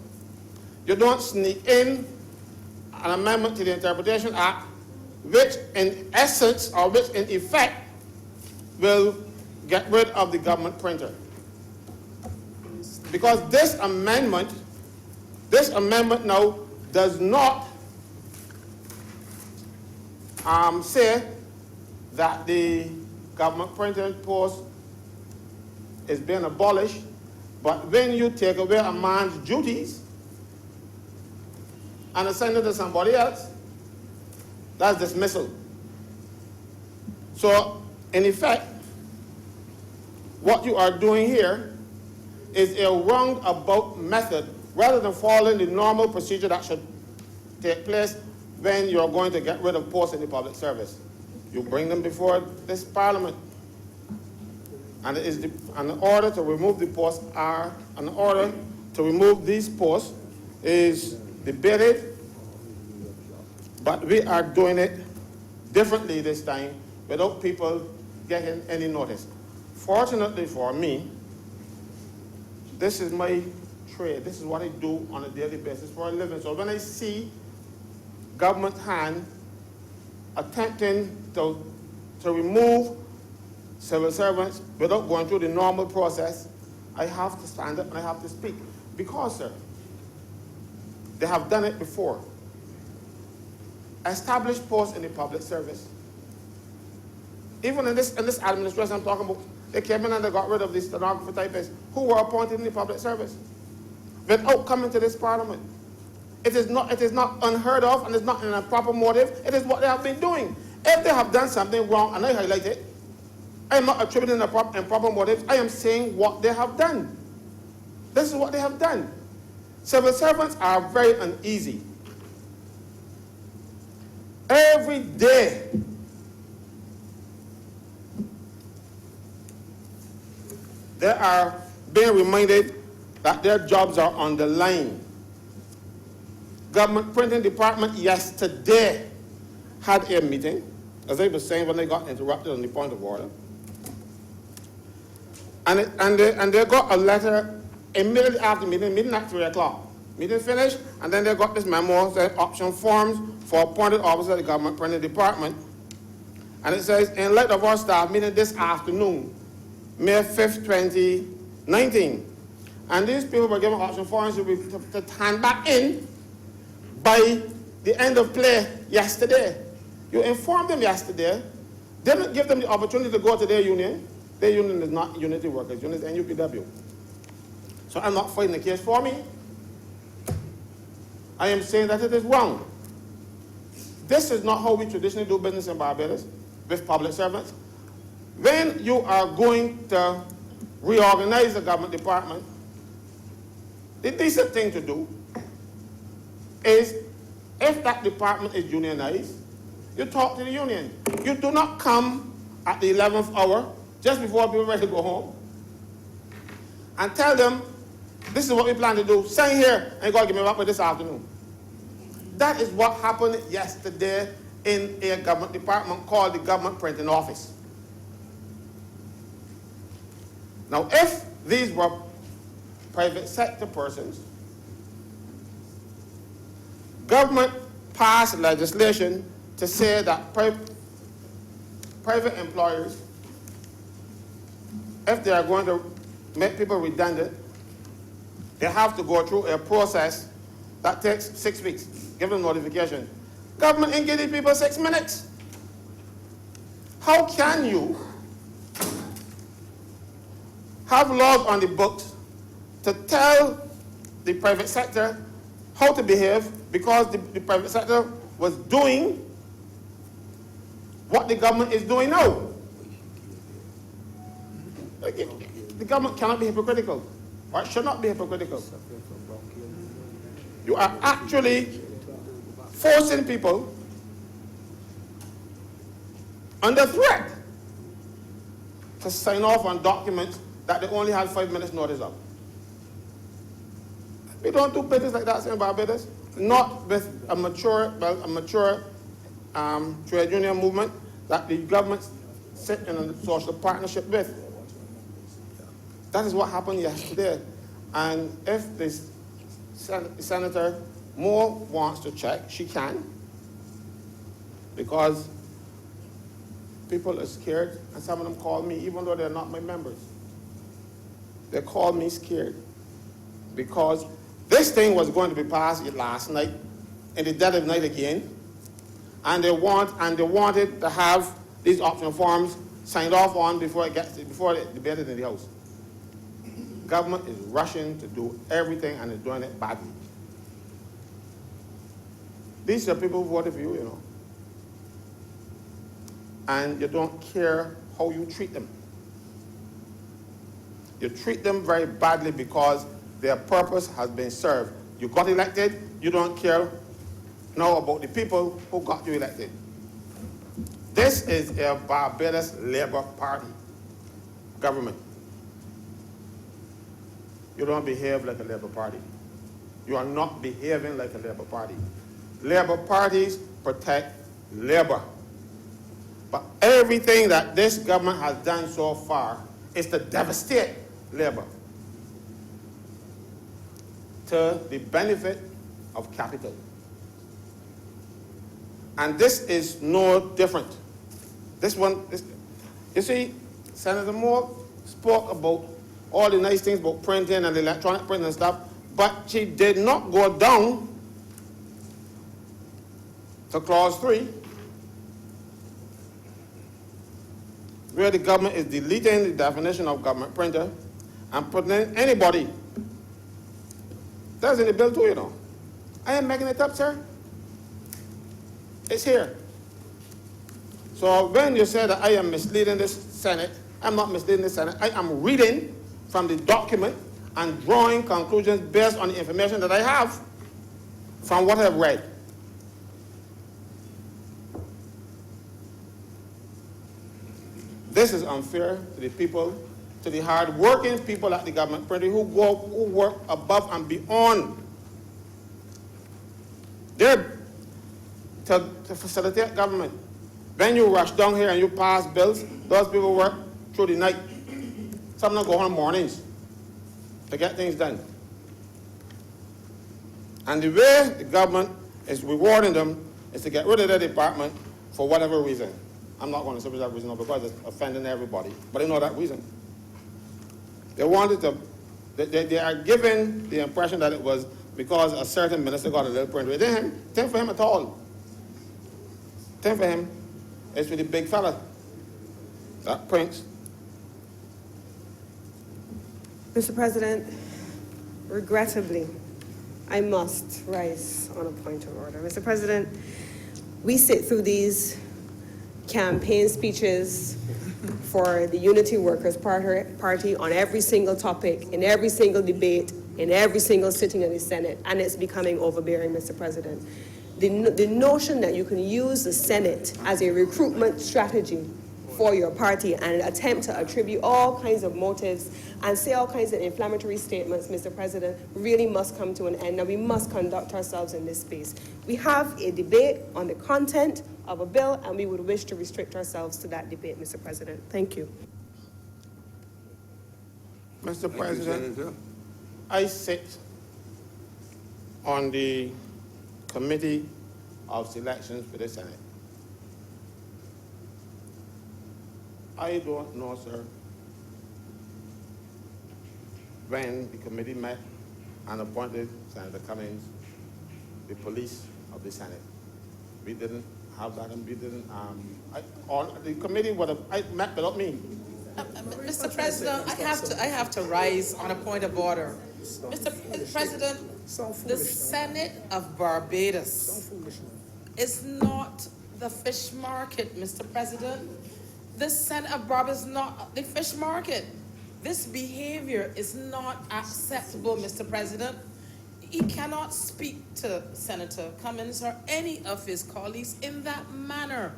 You don't sneak in an amendment to the Interpretation Act, which in essence or which in effect will get rid of the government printer. Because this amendment now does not say that the government printing post is being abolished, but when you take away a man's duties and assign it to somebody else, that's dismissal. So, in effect, what you are doing here is a roundabout method rather than following the normal procedure that should take place when you're going to get rid of posts in the public service. You bring them before this Parliament. And it is an order to remove the posts an order to remove these posts is debated, but we are doing it differently this time without people getting any notice. Fortunately for me, this is my trade. This is what I do on a daily basis for a living. So when I see government hand attempting to remove civil servants without going through the normal process, I have to stand up and I have to speak. Because, sir, they have done it before. Established posts in the public service. Even in this administration I'm talking about, they came in and they got rid of the stenographer typists who were appointed in the public service without coming to this Parliament. It is not unheard of and it's not an improper motive. It is what they have been doing. If they have done something wrong and I highlight it, I am not attributing improper motives. I am saying what they have done. This is what they have done. Civil servants are very uneasy. Every day, they are being reminded that their jobs are on the line. Government Printing Department yesterday had a meeting, as I was saying when they got interrupted on the point of order. And they got a letter immediately after the meeting at 3 o'clock. Meeting finished, and then they got this memo saying option forms for appointed officers of the Government Printing Department. And it says, in light of our staff meeting this afternoon, May 5th, 2019, and these people were given option forms to hand back in by the end of play yesterday. You informed them yesterday, didn't give them the opportunity to go to their union. Their union is not Unity Workers Union, it's NUPW. So I'm not fighting the case for me. I am saying that it is wrong. This is not how we traditionally do business in Barbados with public servants. When you are going to reorganize the government department, the decent thing to do is, if that department is unionized, you talk to the union. You do not come at the 11th hour, just before people are ready to go home, and tell them, this is what we plan to do. Sign here, and you got to give me back by this afternoon. That is what happened yesterday in a government department called the Government Printing Office. Now, if these were private sector persons, government passed legislation to say that private employers, if they are going to make people redundant, they have to go through a process that takes 6 weeks. Give them notification. Government ain't giving people 6 minutes. How can you have laws on the books to tell the private sector how to behave because the private sector was doing what the government is doing now? The government cannot be hypocritical, or it should not be hypocritical. You are actually forcing people under threat to sign off on documents that they only had 5 minutes notice of. We don't do business like that in Barbados, not with a mature trade union movement that the government sit in a social partnership with. That is what happened yesterday. And if this Senator Moore wants to check, she can, because people are scared, and some of them call me, even though they're not my members. They call me scared because this thing was going to be passed last night, in the dead of night again, and they wanted to have these option forms signed off on before it debated in the House. Government is rushing to do everything and is doing it badly. These are people who voted for you, you know. And you don't care how you treat them. You treat them very badly because their purpose has been served. You got elected, you don't care now about the people who got you elected. This is a Barbados Labour Party government. You don't behave like a Labour Party. You are not behaving like a Labour Party. Labour parties protect labor. But everything that this government has done so far is to devastate labor to the benefit of capital. And this is no different. You see, Senator Moore spoke about all the nice things about printing and electronic printing and stuff, but she did not go down to clause 3, where the government is deleting the definition of government printer and putting in anybody. That's in the bill too, you know. I am making it up, sir. It's here. So when you say that I am misleading this Senate, I'm not misleading the Senate. I am reading from the document and drawing conclusions based on the information that I have from what I've read. This is unfair to the people, to the hard-working people at the government printing who work above and beyond. They're to facilitate government. When you rush down here and you pass bills, those people work through the night. Some of them go home mornings to get things done. And the way the government is rewarding them is to get rid of their department for whatever reason. I'm not going to say that reason because it's offending everybody, but I know that reason. They wanted to, they are given the impression that it was because a certain minister got a little print. It didn't for him at all. It didn't for him. It's for the big fella that prints. Mr. President, regrettably, I must rise on a point of order. Mr. President, we sit through these campaign speeches for the Unity Workers Party on every single topic, in every single debate, in every single sitting of the Senate, and it's becoming overbearing, Mr. President. The notion that you can use the Senate as a recruitment strategy for your party and attempt to attribute all kinds of motives and say all kinds of inflammatory statements, Mr. President, really must come to an end. Now, we must conduct ourselves in this space. We have a debate on the content of a bill, and we would wish to restrict ourselves to that debate, Mr. President. Thank you. Mr. President, I sit on the Committee of Selections for the Senate. I don't know, sir, when the committee met and appointed Senator Cummings, the police of the Senate. We didn't have that, and we didn't, the committee would have met without me. Mr. President, I have to rise on a point of order. Mr. President, the Senate of Barbados is not the fish market, Mr. President. The Senate of Barbados is not the fish market. This behavior is not acceptable, Mr. President. He cannot speak to Senator Cummings or any of his colleagues in that manner.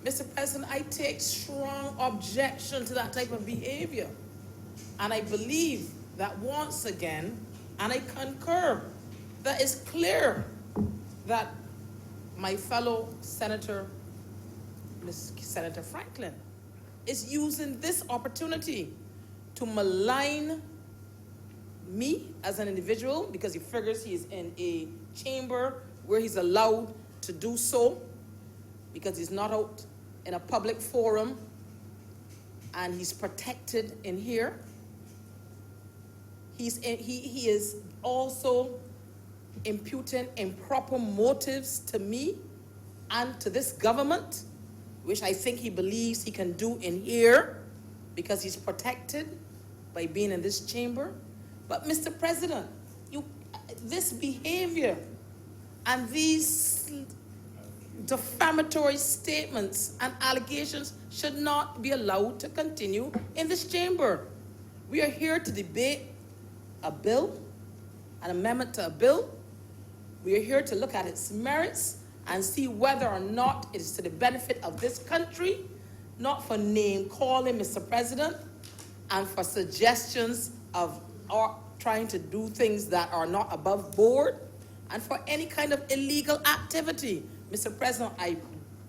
Mr. President, I take strong objection to that type of behavior. And I believe that once again, and I concur, that it's clear that my fellow Senator, Senator Franklin, is using this opportunity to malign me as an individual because he figures he is in a chamber where he's allowed to do so because he's not out in a public forum and he's protected in here. He is also imputing improper motives to me and to this government, which I think he believes he can do in here because he's protected by being in this chamber. But Mr. President, this behavior and these defamatory statements and allegations should not be allowed to continue in this chamber. We are here to debate a bill, an amendment to a bill. We are here to look at its merits and see whether or not it is to the benefit of this country, not for name calling, Mr. President, and for suggestions of trying to do things that are not above board, and for any kind of illegal activity. Mr. President, I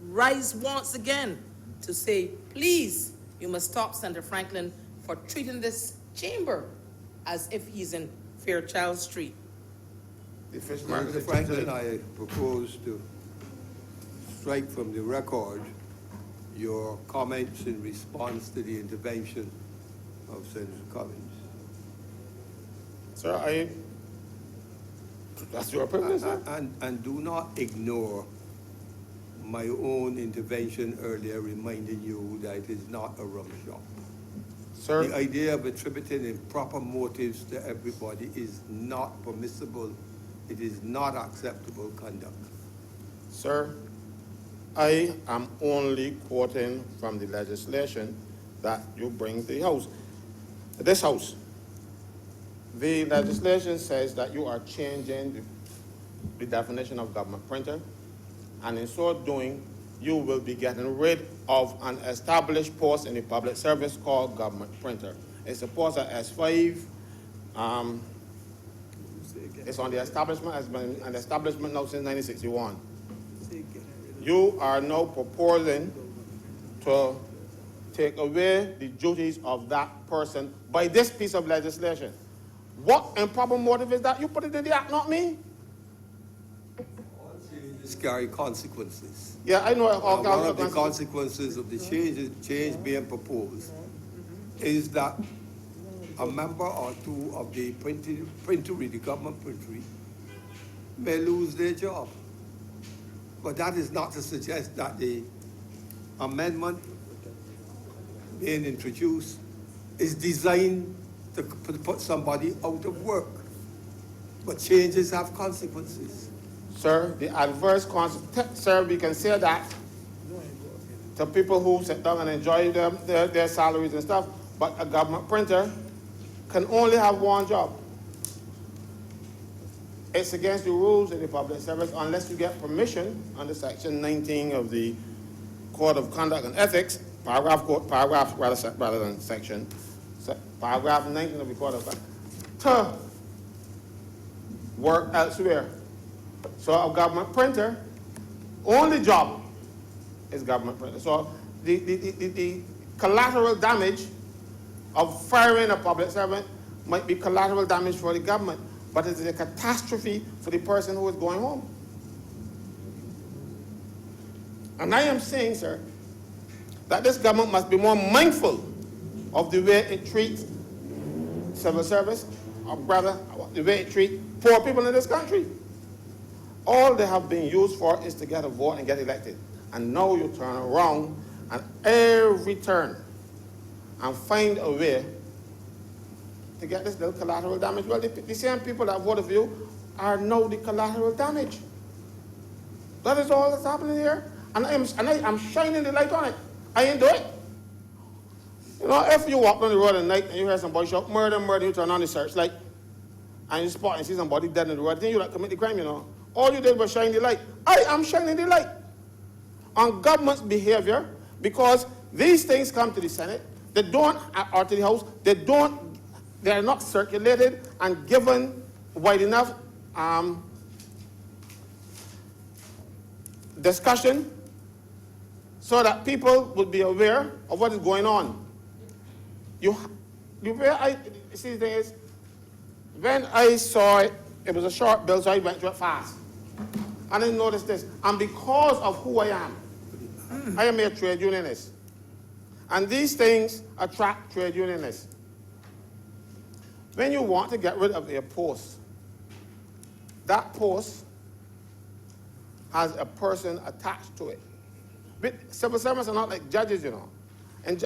rise once again to say, please, you must stop Senator Franklin for treating this chamber as if he's in Fairchild Street. Mr. Franklin, I propose to strike from the record your comments in response to the intervention of Senator Cummings. Sir, that's your privilege, sir. And do not ignore my own intervention earlier reminding you that it is not a rum shop. Sir, The idea of attributing improper motives to everybody is not permissible. It is not acceptable conduct. Sir, I am only quoting from the legislation that you bring to the house, this house. The legislation says that you are changing the definition of government printer, and in so doing, you will be getting rid of an established post in the public service called government printer. It's a post at S5. It's on the establishment, has been an establishment now since 1961. You are now proposing to take away the duties of that person by this piece of legislation. What improper motive is that? You put it in the act, not me. Changes carry consequences. Yeah, I know. One of the consequences of the change being proposed is that a member or two of the printery, the government printery, may lose their job. But that is not to suggest that the amendment being introduced is designed to put somebody out of work. But changes have consequences. Sir, the adverse consequences, sir, we can say that to people who sit down and enjoy their salaries and stuff, but a government printer can only have one job. It's against the rules in the public service unless you get permission under Section 19 of the Code of Conduct and Ethics, paragraph rather than section, paragraph 19 of the Code of Conduct, to work elsewhere. So a government printer, only job is government printer. So the collateral damage of firing a public servant might be collateral damage for the government, but it is a catastrophe for the person who is going home. And I am saying, sir, that this government must be more mindful of the way it treats civil service, or rather, the way it treats poor people in this country. All they have been used for is to get a vote and get elected. And now you turn around and every turn and find a way to get this little collateral damage. Well, the same people that voted for you are now the collateral damage. That is all that's happening here. And I'm shining the light on it. I ain't do it. You know, if you walk on the road at night and you hear somebody shout, murder, murder, you turn on the searchlight and you spot and see somebody dead in the road, then you like commit the crime, you know. All you did was shine the light. I am shining the light on government's behavior because these things come to the Senate, they don't, or to the House, they are not circulated and given wide enough discussion so that people would be aware of what is going on. See, the thing is, when I saw it, it was a short bill, so I went through it fast. I didn't notice this. And because of who I am a trade unionist. And these things attract trade unionists. When you want to get rid of a post, that post has a person attached to it. But civil servants are not like judges, you know. And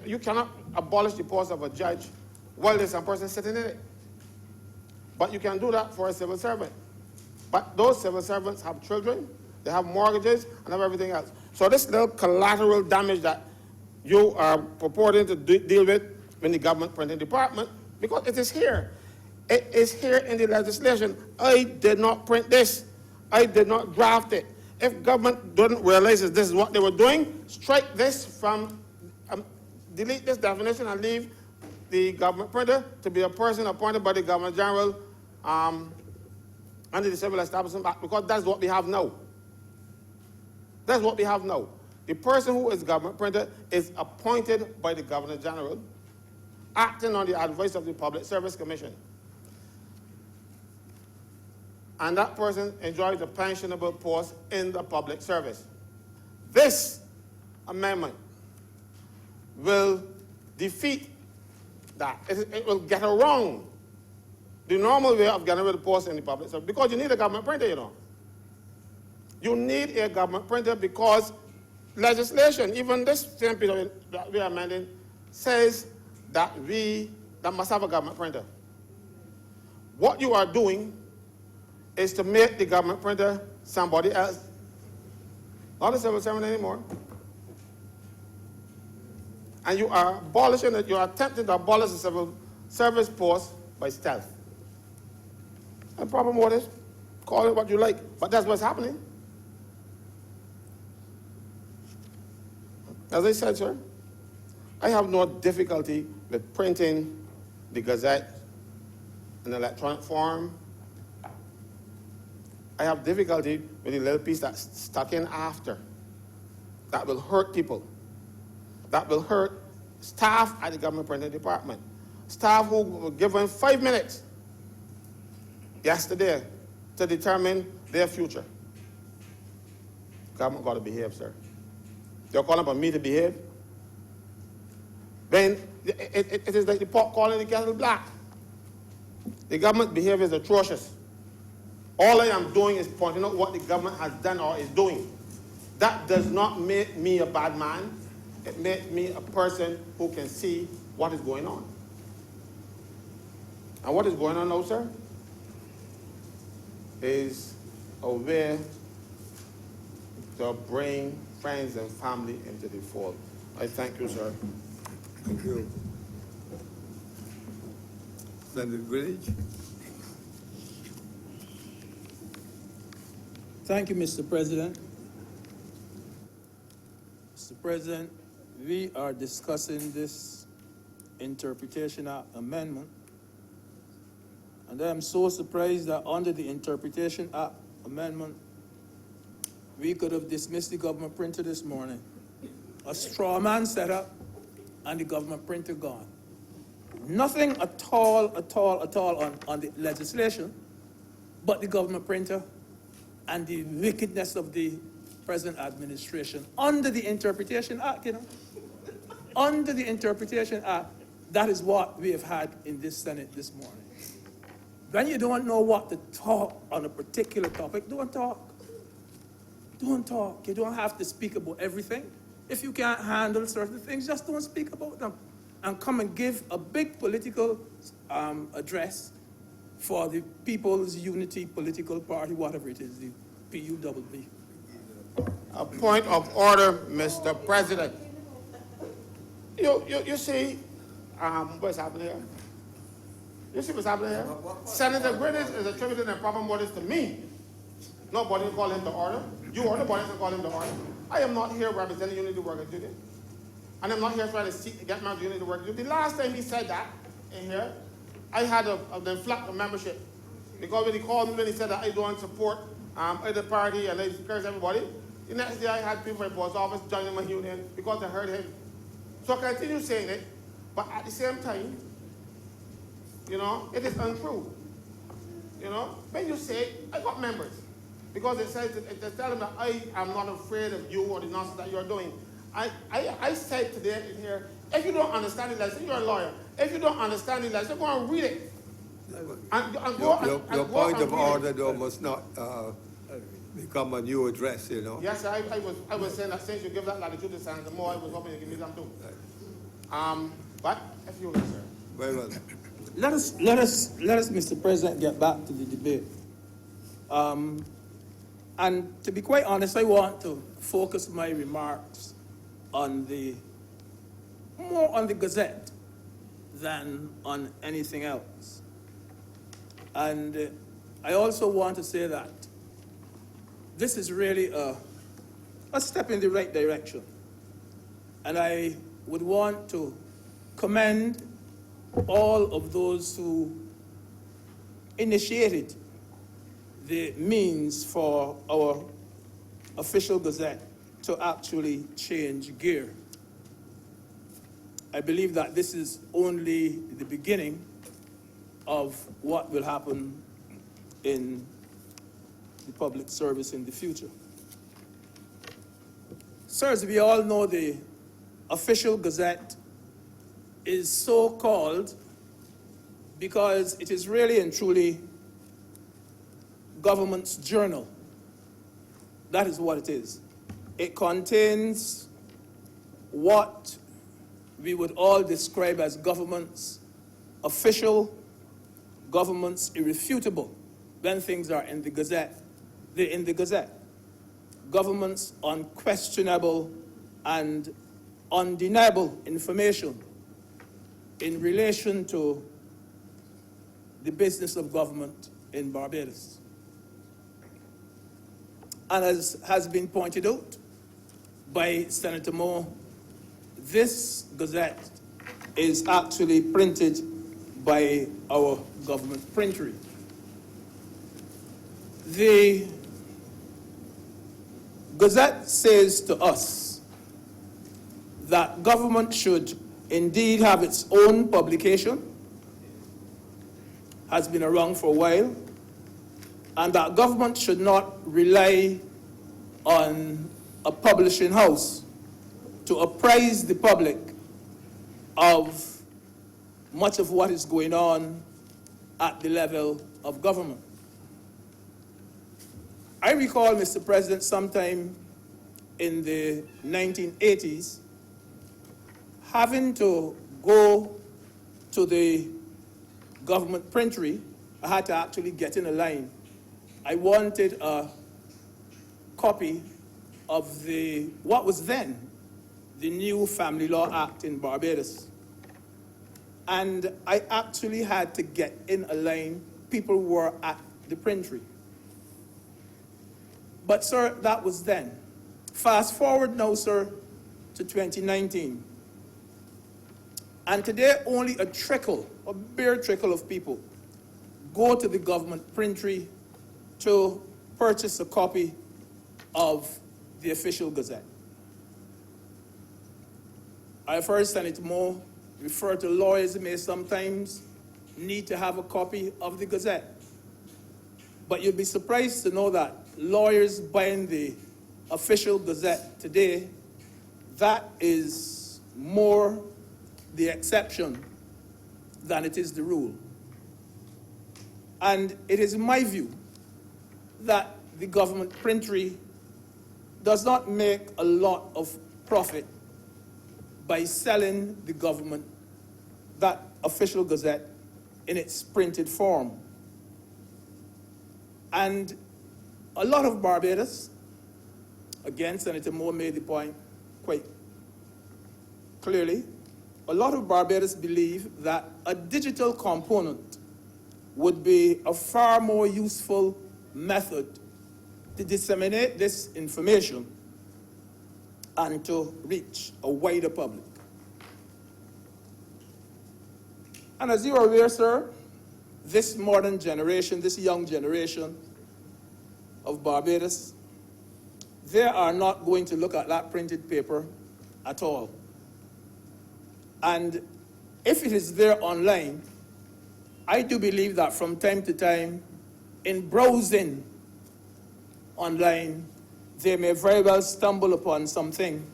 you cannot abolish the post of a judge while there's some person sitting in it. But you can do that for a civil servant. But those civil servants have children, they have mortgages, and have everything else. So this little collateral damage that you are purporting to deal with in the government printing department, because it is here. It is here in the legislation. I did not print this. I did not draft it. If government doesn't realize that this is what they were doing, strike this from, delete this definition and leave the government printer to be a person appointed by the Governor General under the Civil Establishment Act, because that's what we have now. That's what we have now. The person who is government printer is appointed by the Governor General, acting on the advice of the Public Service Commission. And that person enjoys a pensionable post in the public service. This amendment will defeat that. It will get around the normal way of getting rid of posts in the public service, because you need a government printer, you know. You need a government printer because legislation, even this same piece that we are amending, says that that must have a government printer. What you are doing is to make the government printer somebody else, not a civil servant anymore. and you are abolishing it, you are attempting to abolish the civil service force by stealth. The problem with it, call it what you like, but that's what's happening. As I said, sir, I have no difficulty with printing the Gazette in electronic form. I have difficulty with the little piece that's stuck in after. That will hurt people. That will hurt staff at the government printing department. Staff who were given 5 minutes yesterday to determine their future. Government got to behave, sir. They're calling for me to behave. Then it is like the pot calling the kettle black. The government behavior is atrocious. All I am doing is pointing out what the government has done or is doing. That does not make me a bad man. It makes me a person who can see what is going on. And what is going on now, sir, is a way to bring friends and family into the fold. I thank you, sir. Thank you. Senator Greenwich? Thank you, Mr. President. Mr. President, we are discussing this Interpretation Act amendment, and I am so surprised that under the Interpretation Act amendment, we could have dismissed the government printer this morning. A straw man set up, and the government printer gone. Nothing at all on the legislation, but the government printer and the wickedness of the present administration under the Interpretation Act, you know. Under the Interpretation Act, that is what we have had in this Senate this morning. When you don't know what to talk on a particular topic, don't talk. Don't talk. You don't have to speak about everything. If you can't handle certain things, just don't speak about them. And come and give a big political address for the People's Unity Political Party, whatever it is, the PUBB. A point of order, Mr. President. You see what's happening here? You see what's happening here? Senator Greenwich is attributing the problem what is to me. Nobody will call him to order. You or the body will call him to order. I am not here representing Unity Worker Duty. And I'm not here trying to seek to get my Unity Worker Duty. The last time he said that in here, I had an influx of membership. Because when he called me, when he said that I don't support either party and I encourage everybody, the next day I had people in post office joining my union because I heard him. So I continue saying it, but at the same time, you know, it is untrue. You know, when you say, I got members. Because it says, they tell them that I am not afraid of you or the nonsense that you're doing. I said today in here, if you don't understand the lesson, you're a lawyer. If you don't understand the lesson, go and read it. Your point of order, though, must not become a new address, you know. Yes, I was saying that since you give that latitude to Senator Moore, I was hoping you give me some too. But if you will, sir. Very well. Let us, Mr. President, get back to the debate. And to be quite honest, I want to focus my remarks on more on the Gazette than on anything else. And I also want to say that this is really a step in the right direction. And I would want to commend all of those who initiated the means for our official Gazette to actually change gear. I believe that this is only the beginning of what will happen in the public service in the future. Sirs, we all know the official Gazette is so called because it is really and truly government's journal. That is what it is. It contains what we would all describe as government's official, government's irrefutable, when things are in the Gazette. They're in the Gazette. Government's unquestionable and undeniable information in relation to the business of government in Barbados. And as has been pointed out by Senator Moore, this Gazette is actually printed by our government printery. The Gazette says to us that government should indeed have its own publication, has been around for a while, and that government should not rely on a publishing house to apprise the public of much of what is going on at the level of government. I recall, Mr. President, sometime in the 1980s, having to go to the government printery. I had to actually get in a line. I wanted a copy of what was then the new Family Law Act in Barbados. And I actually had to get in a line. People were at the printery. But, sir, that was then. Fast forward now, sir, to 2019. And today, only a bare trickle of people go to the government printery to purchase a copy of the official Gazette. I've heard Senator Moore refer to lawyers who may sometimes need to have a copy of the Gazette. But you'll be surprised to know that lawyers buying the official Gazette today, that is more the exception than it is the rule. And it is my view that the government printery does not make a lot of profit by selling the government that official Gazette in its printed form. And a lot of Barbados, again, Senator Moore made the point quite clearly, a lot of Barbados believe that a digital component would be a far more useful method to disseminate this information and to reach a wider public. And as you are aware, sir, this modern generation, this young generation of Barbados, they are not going to look at that printed paper at all. And if it is there online, I do believe that from time to time, in browsing online, they may very well stumble upon something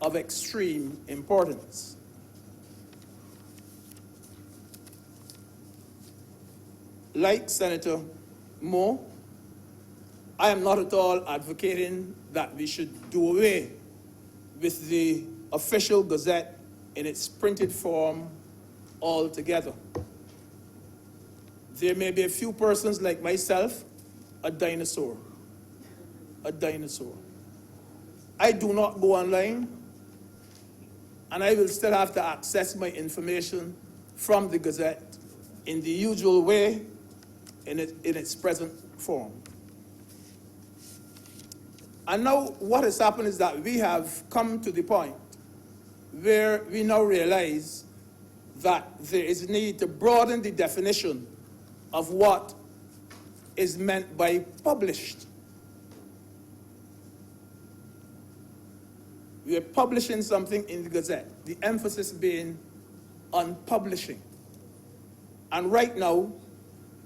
of extreme importance. Like Senator Moore, I am not at all advocating that we should do away with the official Gazette in its printed form altogether. There may be a few persons like myself, a dinosaur. A dinosaur. I do not go online, and I will still have to access my information from the Gazette in the usual way, in its present form. And now what has happened is that we have come to the point where we now realize that there is a need to broaden the definition of what is meant by published. We are publishing something in the Gazette, the emphasis being on publishing. And right now,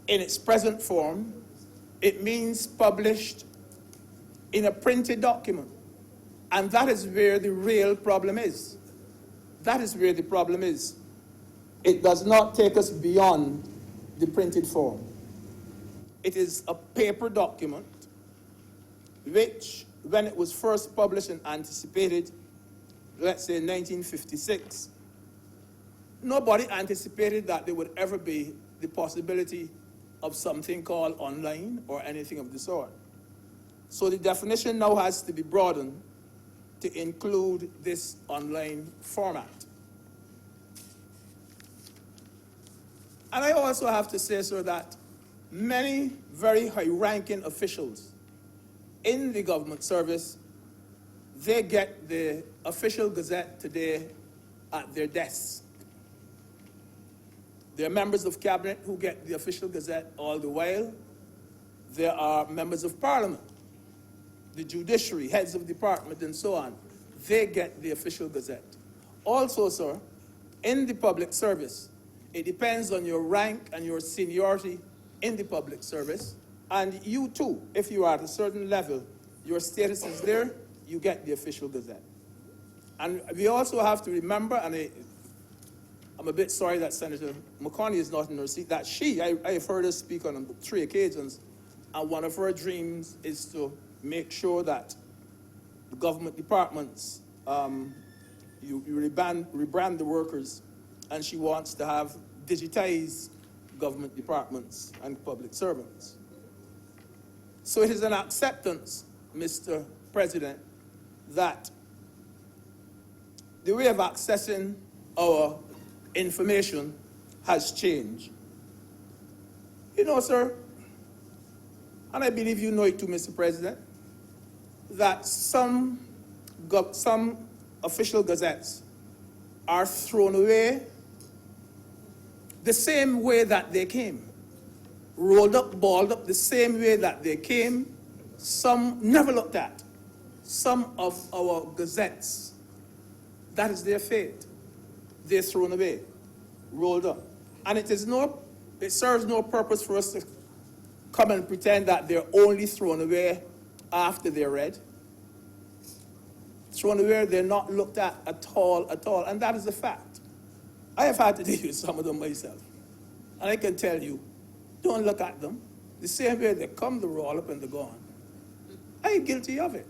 in its present form, it means published in a printed document. And that is where the real problem is. That is where the problem is. It does not take us beyond the printed form. It is a paper document which, when it was first published and anticipated, let's say 1956, nobody anticipated that there would ever be the possibility of something called online or anything of the sort. So the definition now has to be broadened to include this online format. And I also have to say, sir, that many very high-ranking officials in the government service, they get the official gazette today at their desks. There are members of cabinet who get the official gazette all the while. There are members of parliament, the judiciary, heads of department, and so on. They get the official gazette. Also, sir, in the public service, it depends on your rank and your seniority in the public service. And you too, if you are at a certain level, your status is there, you get the official gazette. And we also have to remember, and I'm a bit sorry that Senator McConney is not in her seat, that I've heard her speak on 3 occasions, and one of her dreams is to make sure that the government departments, you rebrand the workers, and she wants to have digitized government departments and public servants. So it is an acceptance, Mr. President, that the way of accessing our information has changed. You know, sir, and I believe you know it too, Mr. President, that some official gazettes are thrown away the same way that they came. Rolled up, balled up the same way that they came. Some never looked at. Some of our gazettes, that is their fate. They're thrown away, rolled up. And it serves no purpose for us to come and pretend that they're only thrown away after they're read. Thrown away, they're not looked at all, and that is a fact. I have had to deal with some of them myself. And I can tell you, don't look at them. The same way they come, they roll up and they're gone. I am guilty of it.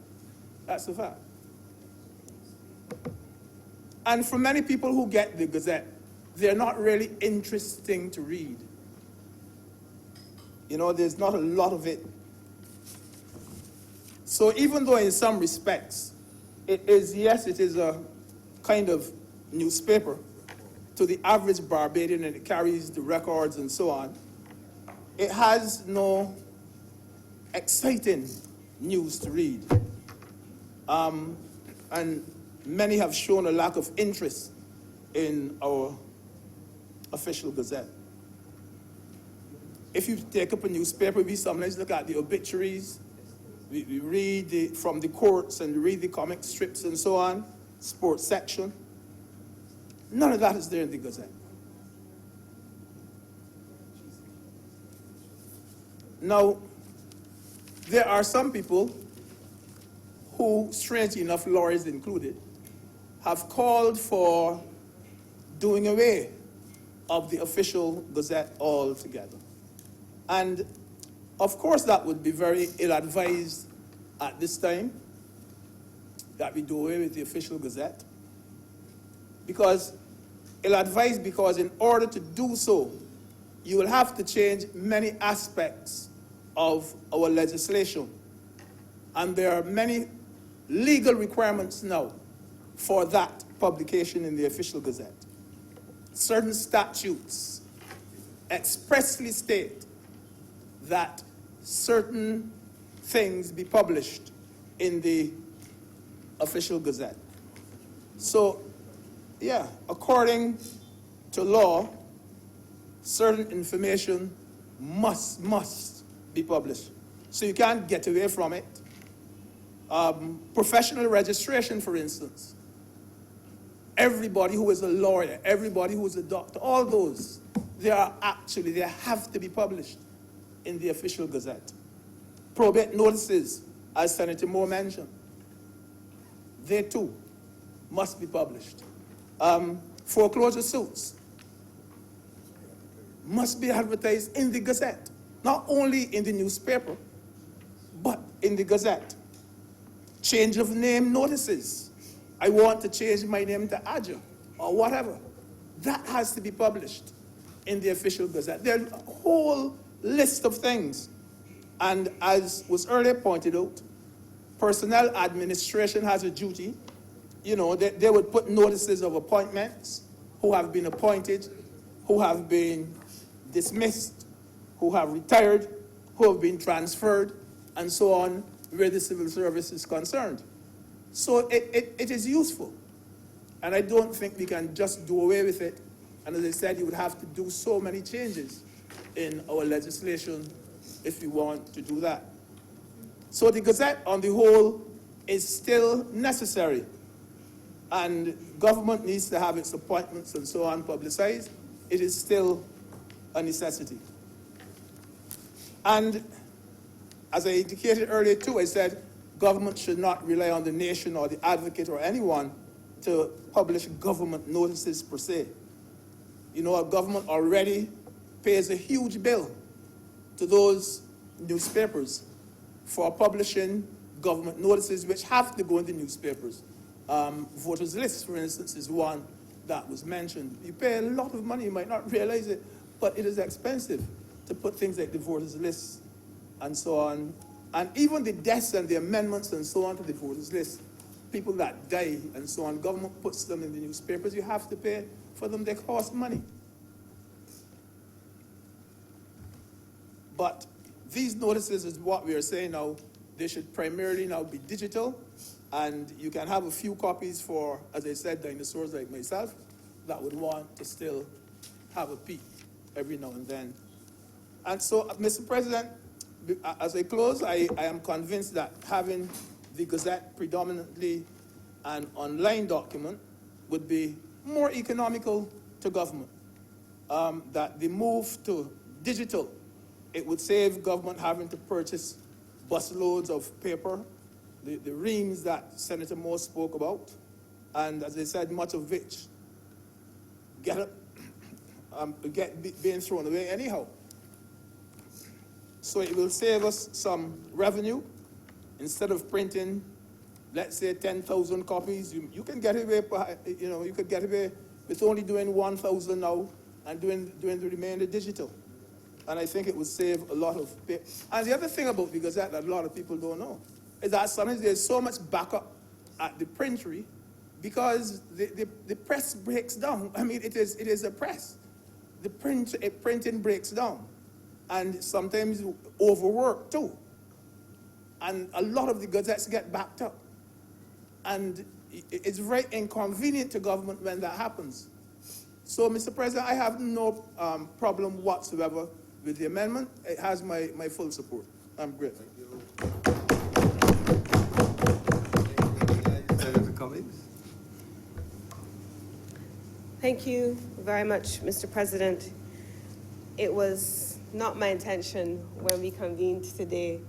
That's a fact. And for many people who get the Gazette, they're not really interesting to read. You know, there's not a lot of it. So even though in some respects, it is a kind of newspaper to the average Barbadian, and it carries the records and so on, it has no exciting news to read. And many have shown a lack of interest in our official Gazette. If you take up a newspaper, we sometimes look at the obituaries, we read from the courts and read the comic strips and so on, sports section. None of that is there in the Gazette. Now, there are some people who, strangely enough, lawyers included, have called for doing away of the official Gazette altogether. And of course that would be very ill-advised at this time, that we do away with the official Gazette. Because ill-advised because in order to do so, you will have to change many aspects of our legislation. And there are many legal requirements now for that publication in the official Gazette. Certain statutes expressly state that certain things be published in the official Gazette. So, yeah, according to law, certain information must be published. So you can't get away from it. Professional registration, for instance. Everybody who is a lawyer, everybody who is a doctor, all those, they have to be published in the official Gazette. Probate notices, as Senator Moore mentioned, they too must be published. Foreclosure suits must be advertised in the Gazette, not only in the newspaper, but in the Gazette. Change of name notices. I want to change my name to Adja, or whatever. That has to be published in the official Gazette. There's a whole list of things. And as was earlier pointed out, personnel administration has a duty. You know, they would put notices of appointments, who have been appointed, who have been dismissed, who have retired, who have been transferred, and so on, where the civil service is concerned. So it is useful. And I don't think we can just do away with it. And as I said, you would have to do so many changes in our legislation if you want to do that. So the Gazette, on the whole, is still necessary. And government needs to have its appointments and so on publicized. It is still a necessity. And as I indicated earlier too, I said government should not rely on the nation or the advocate or anyone to publish government notices per se. You know, our government already pays a huge bill to those newspapers for publishing government notices which have to go in the newspapers. Voters lists, for instance, is one that was mentioned. You pay a lot of money, you might not realize it, but it is expensive to put things like the voters list and so on. And even the deaths and the amendments and so on to the voters list, people that die and so on, government puts them in the newspapers, you have to pay for them, they cost money. But these notices is what we are saying now, they should primarily now be digital, and you can have a few copies for, as I said, dinosaurs like myself that would want to still have a peek every now and then. And so, Mr. President, as I close, I am convinced that having the Gazette predominantly an online document would be more economical to government. That the move to digital, it would save government having to purchase busloads of paper, the reams that Senator Moore spoke about, and as I said, much of which being thrown away anyhow. So it will save us some revenue. Instead of printing, let's say 10,000 copies, you can get away, you could get away with only doing 1,000 now and doing the remainder digital. And I think it would save a lot of paper. And the other thing about the Gazette that a lot of people don't know is that sometimes there's so much backup at the printery because the press breaks down. I mean, it is a press. The printing breaks down. And sometimes overwork too. And a lot of the Gazettes get backed up. And it's very inconvenient to government when that happens. So, Mr. President, I have no problem whatsoever with the amendment. It has my full support. I'm grateful. Senator Cummings. Thank you very much, Mr. President. It was not my intention when we convened today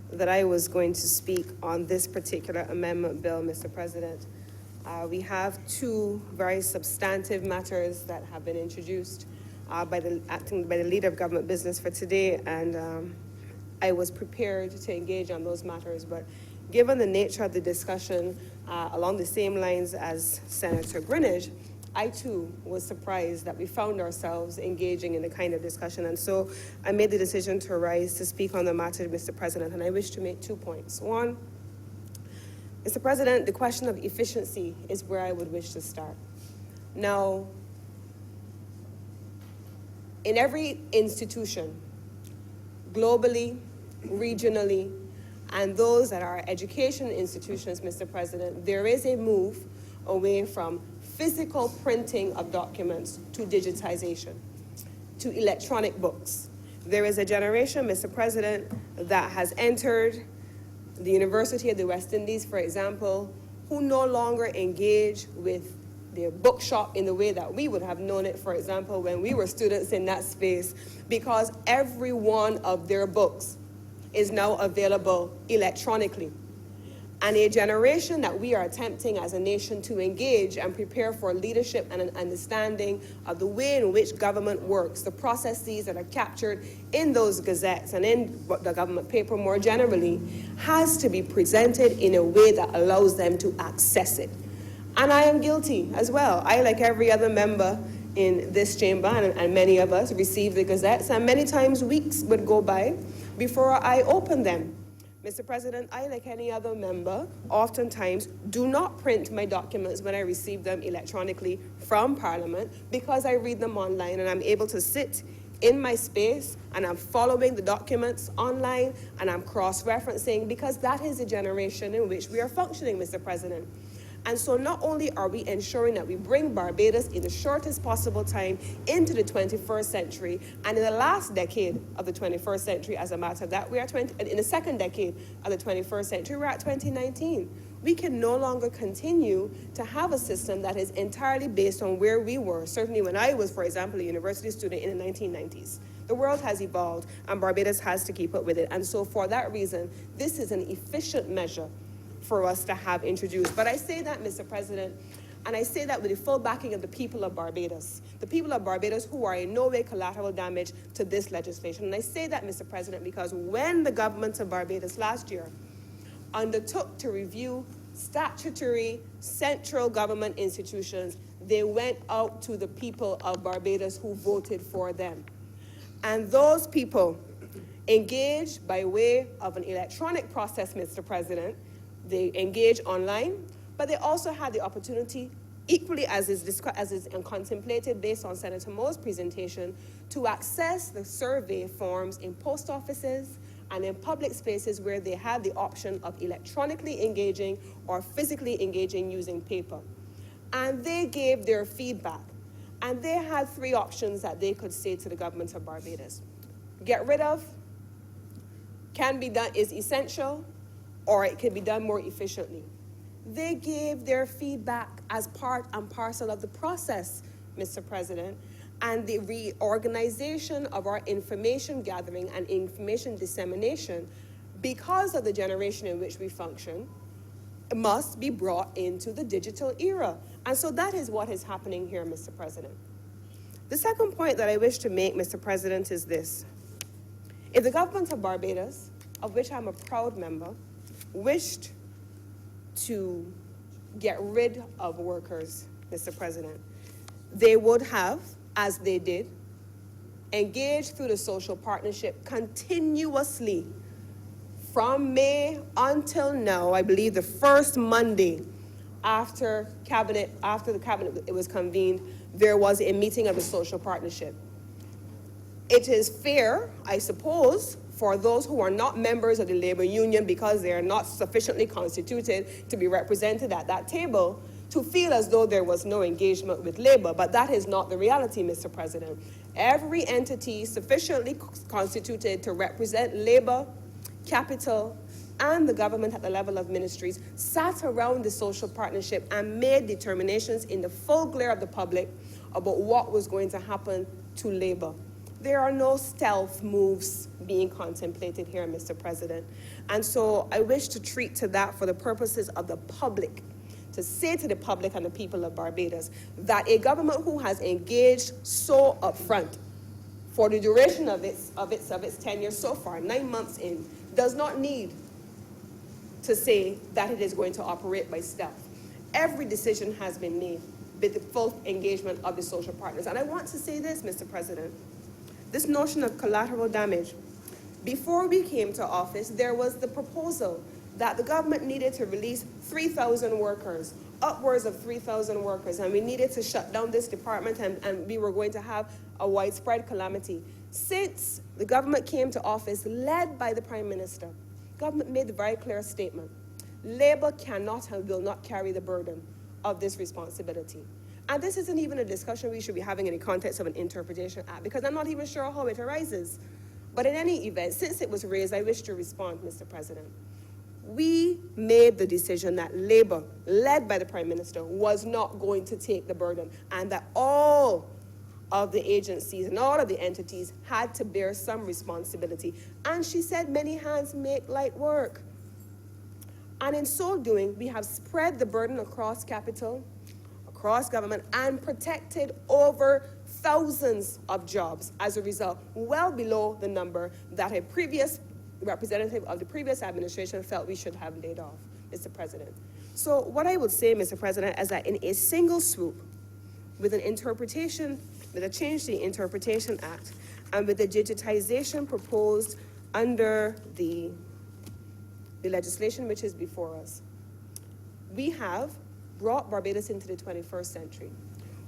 that I was going to speak on this particular amendment bill, Mr. President. We have two very substantive matters that have been introduced acting by the leader of government business for today, and I was prepared to engage on those matters, but given the nature of the discussion along the same lines as Senator Greenidge, I too was surprised that we found ourselves engaging in the kind of discussion, and so I made the decision to rise to speak on the matter, Mr. President, and I wish to make 2 points. One, Mr. President, the question of efficiency is where I would wish to start. Now, in every institution, globally, regionally, and those that are education institutions, Mr. President, there is a move away from physical printing of documents to digitization, to electronic books. There is a generation, Mr. President, that has entered the University of the West Indies, for example, who no longer engage with their bookshop in the way that we would have known it, for example, when we were students in that space, because every one of their books is now available electronically. And a generation that we are attempting as a nation to engage and prepare for leadership and an understanding of the way in which government works, the processes that are captured in those gazettes and in the government paper more generally, has to be presented in a way that allows them to access it. And I am guilty as well. I, like every other member in this chamber, and many of us, receive the gazettes, and many times weeks would go by before I open them. Mr. President, I, like any other member, oftentimes do not print my documents when I receive them electronically from Parliament because I read them online and I'm able to sit in my space and I'm following the documents online and I'm cross-referencing because that is the generation in which we are functioning, Mr. President. And so not only are we ensuring that we bring Barbados in the shortest possible time into the 21st century, and in the last decade of the 21st century, as a matter of that, we are in the second decade of the 21st century, we're at 2019. We can no longer continue to have a system that is entirely based on where we were, certainly when I was, for example, a university student in the 1990s. The world has evolved, and Barbados has to keep up with it. And so for that reason, this is an efficient measure for us to have introduced. But I say that, Mr. President, and I say that with the full backing of the people of Barbados who are in no way collateral damage to this legislation. And I say that, Mr. President, because when the government of Barbados last year undertook to review statutory central government institutions, they went out to the people of Barbados who voted for them. And those people engaged by way of an electronic process, Mr. President. They engage online, but they also had the opportunity, equally as is contemplated based on Senator Moe's presentation, to access the survey forms in post offices and in public spaces where they had the option of electronically engaging or physically engaging using paper. And they gave their feedback. And they had three options that they could say to the government of Barbados. Get rid of, can be done, is essential, or it can be done more efficiently. They gave their feedback as part and parcel of the process, Mr. President, and the reorganization of our information gathering and information dissemination, because of the generation in which we function, must be brought into the digital era. And so that is what is happening here, Mr. President. The second point that I wish to make, Mr. President, is this. If the government of Barbados, of which I'm a proud member, wished to get rid of workers, Mr. President, they would have, as they did, engaged through the social partnership continuously from May until now. I believe the first Monday after the cabinet was convened, there was a meeting of the social partnership. It is fair, I suppose, for those who are not members of the labor union because they are not sufficiently constituted to be represented at that table, to feel as though there was no engagement with labor, but that is not the reality, Mr. President. Every entity sufficiently constituted to represent labor, capital, and the government at the level of ministries sat around the social partnership and made determinations in the full glare of the public about what was going to happen to labor. There are no stealth moves being contemplated here, Mr. President. And so I wish to treat to that for the purposes of the public, to say to the public and the people of Barbados that a government who has engaged so upfront for the duration of its tenure so far, 9 months in, does not need to say that it is going to operate by stealth. Every decision has been made with the full engagement of the social partners. And I want to say this, Mr. President. This notion of collateral damage. Before we came to office, there was the proposal that the government needed to release 3,000 workers, upwards of 3,000 workers, and we needed to shut down this department and we were going to have a widespread calamity. Since the government came to office, led by the Prime Minister, government made the very clear statement. Labor cannot and will not carry the burden of this responsibility. And this isn't even a discussion we should be having in the context of an interpretation act, because I'm not even sure how it arises. But in any event, since it was raised, I wish to respond, Mr. President. We made the decision that Labour, led by the Prime Minister, was not going to take the burden, and that all of the agencies and all of the entities had to bear some responsibility. And she said, many hands make light work. And in so doing, we have spread the burden across capital, across government, and protected over thousands of jobs as a result, well below the number that a previous representative of the previous administration felt we should have laid off, Mr. President. So what I would say, Mr. President, is that in a single swoop, with an interpretation, with a change to the Interpretation Act, and with the digitization proposed under the the legislation which is before us. We have brought Barbados into the 21st century.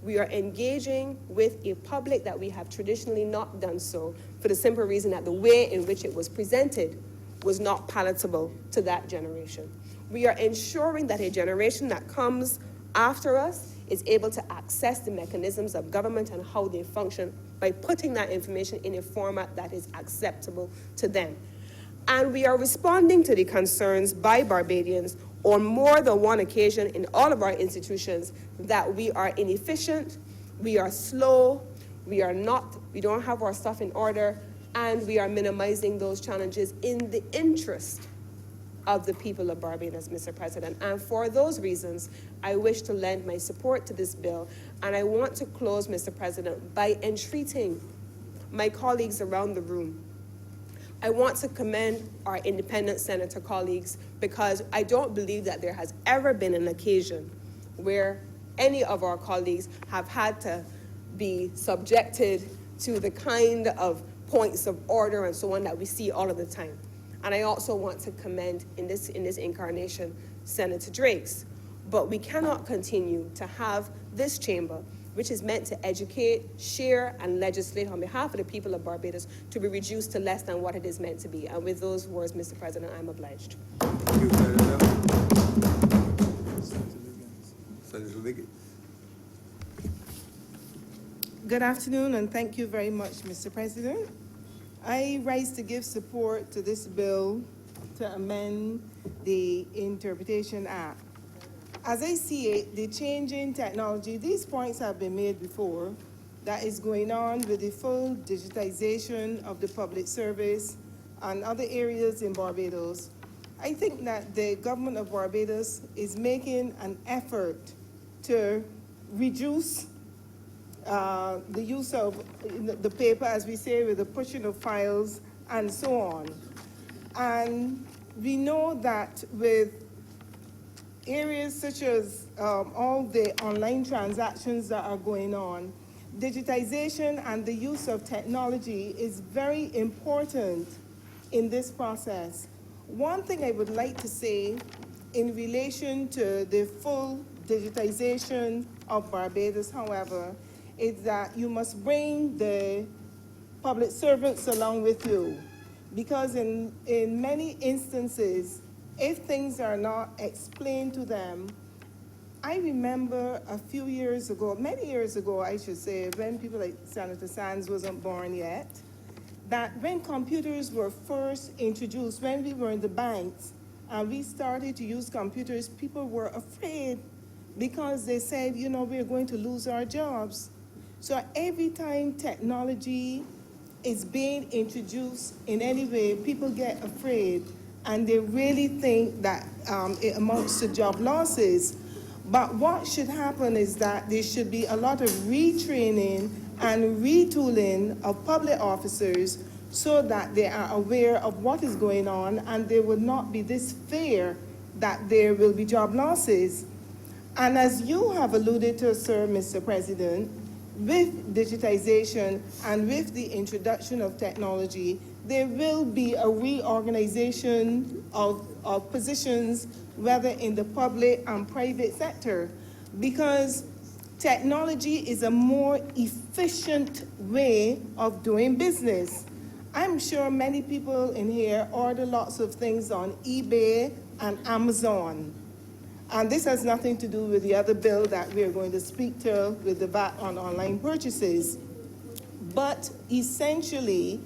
We are engaging with a public that we have traditionally not done so, for the simple reason that the way in which it was presented was not palatable to that generation. We are ensuring that a generation that comes after us is able to access the mechanisms of government and how they function by putting that information in a format that is acceptable to them. And we are responding to the concerns by Barbadians on more than one occasion in all of our institutions that we are inefficient, we are slow, we don't have our stuff in order, and we are minimizing those challenges in the interest of the people of Barbados, Mr. President. And for those reasons, I wish to lend my support to this bill. And I want to close, Mr. President, by entreating my colleagues around the room. I want to commend our independent senator colleagues, because I don't believe that there has ever been an occasion where any of our colleagues have had to be subjected to the kind of points of order and so on that we see all of the time. And I also want to commend in this incarnation Senator Drakes. But we cannot continue to have this chamber, which is meant to educate, share, and legislate on behalf of the people of Barbados, to be reduced to less than what it is meant to be. And with those words, Mr. President, I'm obliged. Thank you, Senator. Senator Liggett. Good afternoon, and thank you very much, Mr. President. I rise to give support to this bill to amend the Interpretation Act. As I see it, the change in technology, these points have been made before, that is going on with the full digitization of the public service and other areas in Barbados. I think that the government of Barbados is making an effort to reduce the use of the paper, as we say, with the pushing of files and so on. And we know that with areas such as all the online transactions that are going on, digitization and the use of technology is very important in this process. One thing I would like to say in relation to the full digitization of Barbados, however, is that you must bring the public servants along with you, because in many instances, if things are not explained to them, I remember a few years ago, many years ago, I should say, when people like Senator Sands wasn't born yet, that when computers were first introduced, when we were in the banks and we started to use computers, people were afraid because they said, you know, we're going to lose our jobs. So every time technology is being introduced in any way, people get afraid and they really think that it amounts to job losses. But what should happen is that there should be a lot of retraining and retooling of public officers so that they are aware of what is going on and there will not be this fear that there will be job losses. And as you have alluded to, sir, Mr. President, with digitization and with the introduction of technology, there will be a reorganization of positions, whether in the public and private sector, because technology is a more efficient way of doing business. I'm sure many people in here order lots of things on eBay and Amazon. And this has nothing to do with the other bill that we're going to speak to with the VAT on online purchases. But essentially,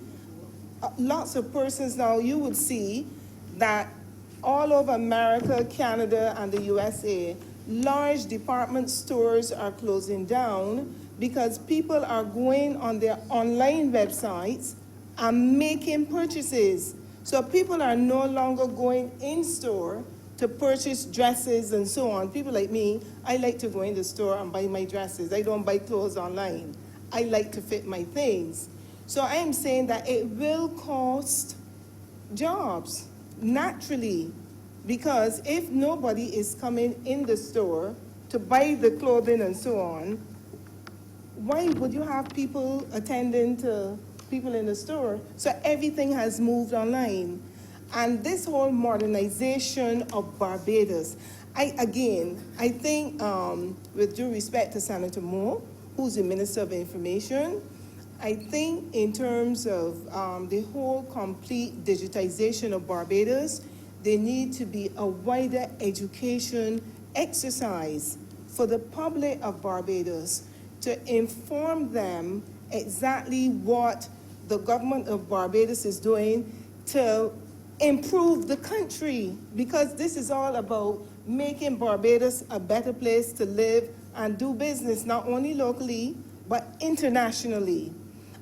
lots of persons now, you would see that all over America, Canada, and the USA, large department stores are closing down because people are going on their online websites and making purchases. So people are no longer going in store to purchase dresses and so on. People like me, I like to go in the store and buy my dresses. I don't buy clothes online. I like to fit my things. So I am saying that it will cost jobs, naturally, because if nobody is coming in the store to buy the clothing and so on, why would you have people attending to people in the store? So everything has moved online. and this whole modernization of Barbados. I think, with due respect to Senator Moore, who's the Minister of Information, I think in terms of the whole complete digitization of Barbados, there need to be a wider education exercise for the public of Barbados to inform them exactly what the government of Barbados is doing to improve the country, because this is all about making Barbados a better place to live and do business, not only locally, but internationally.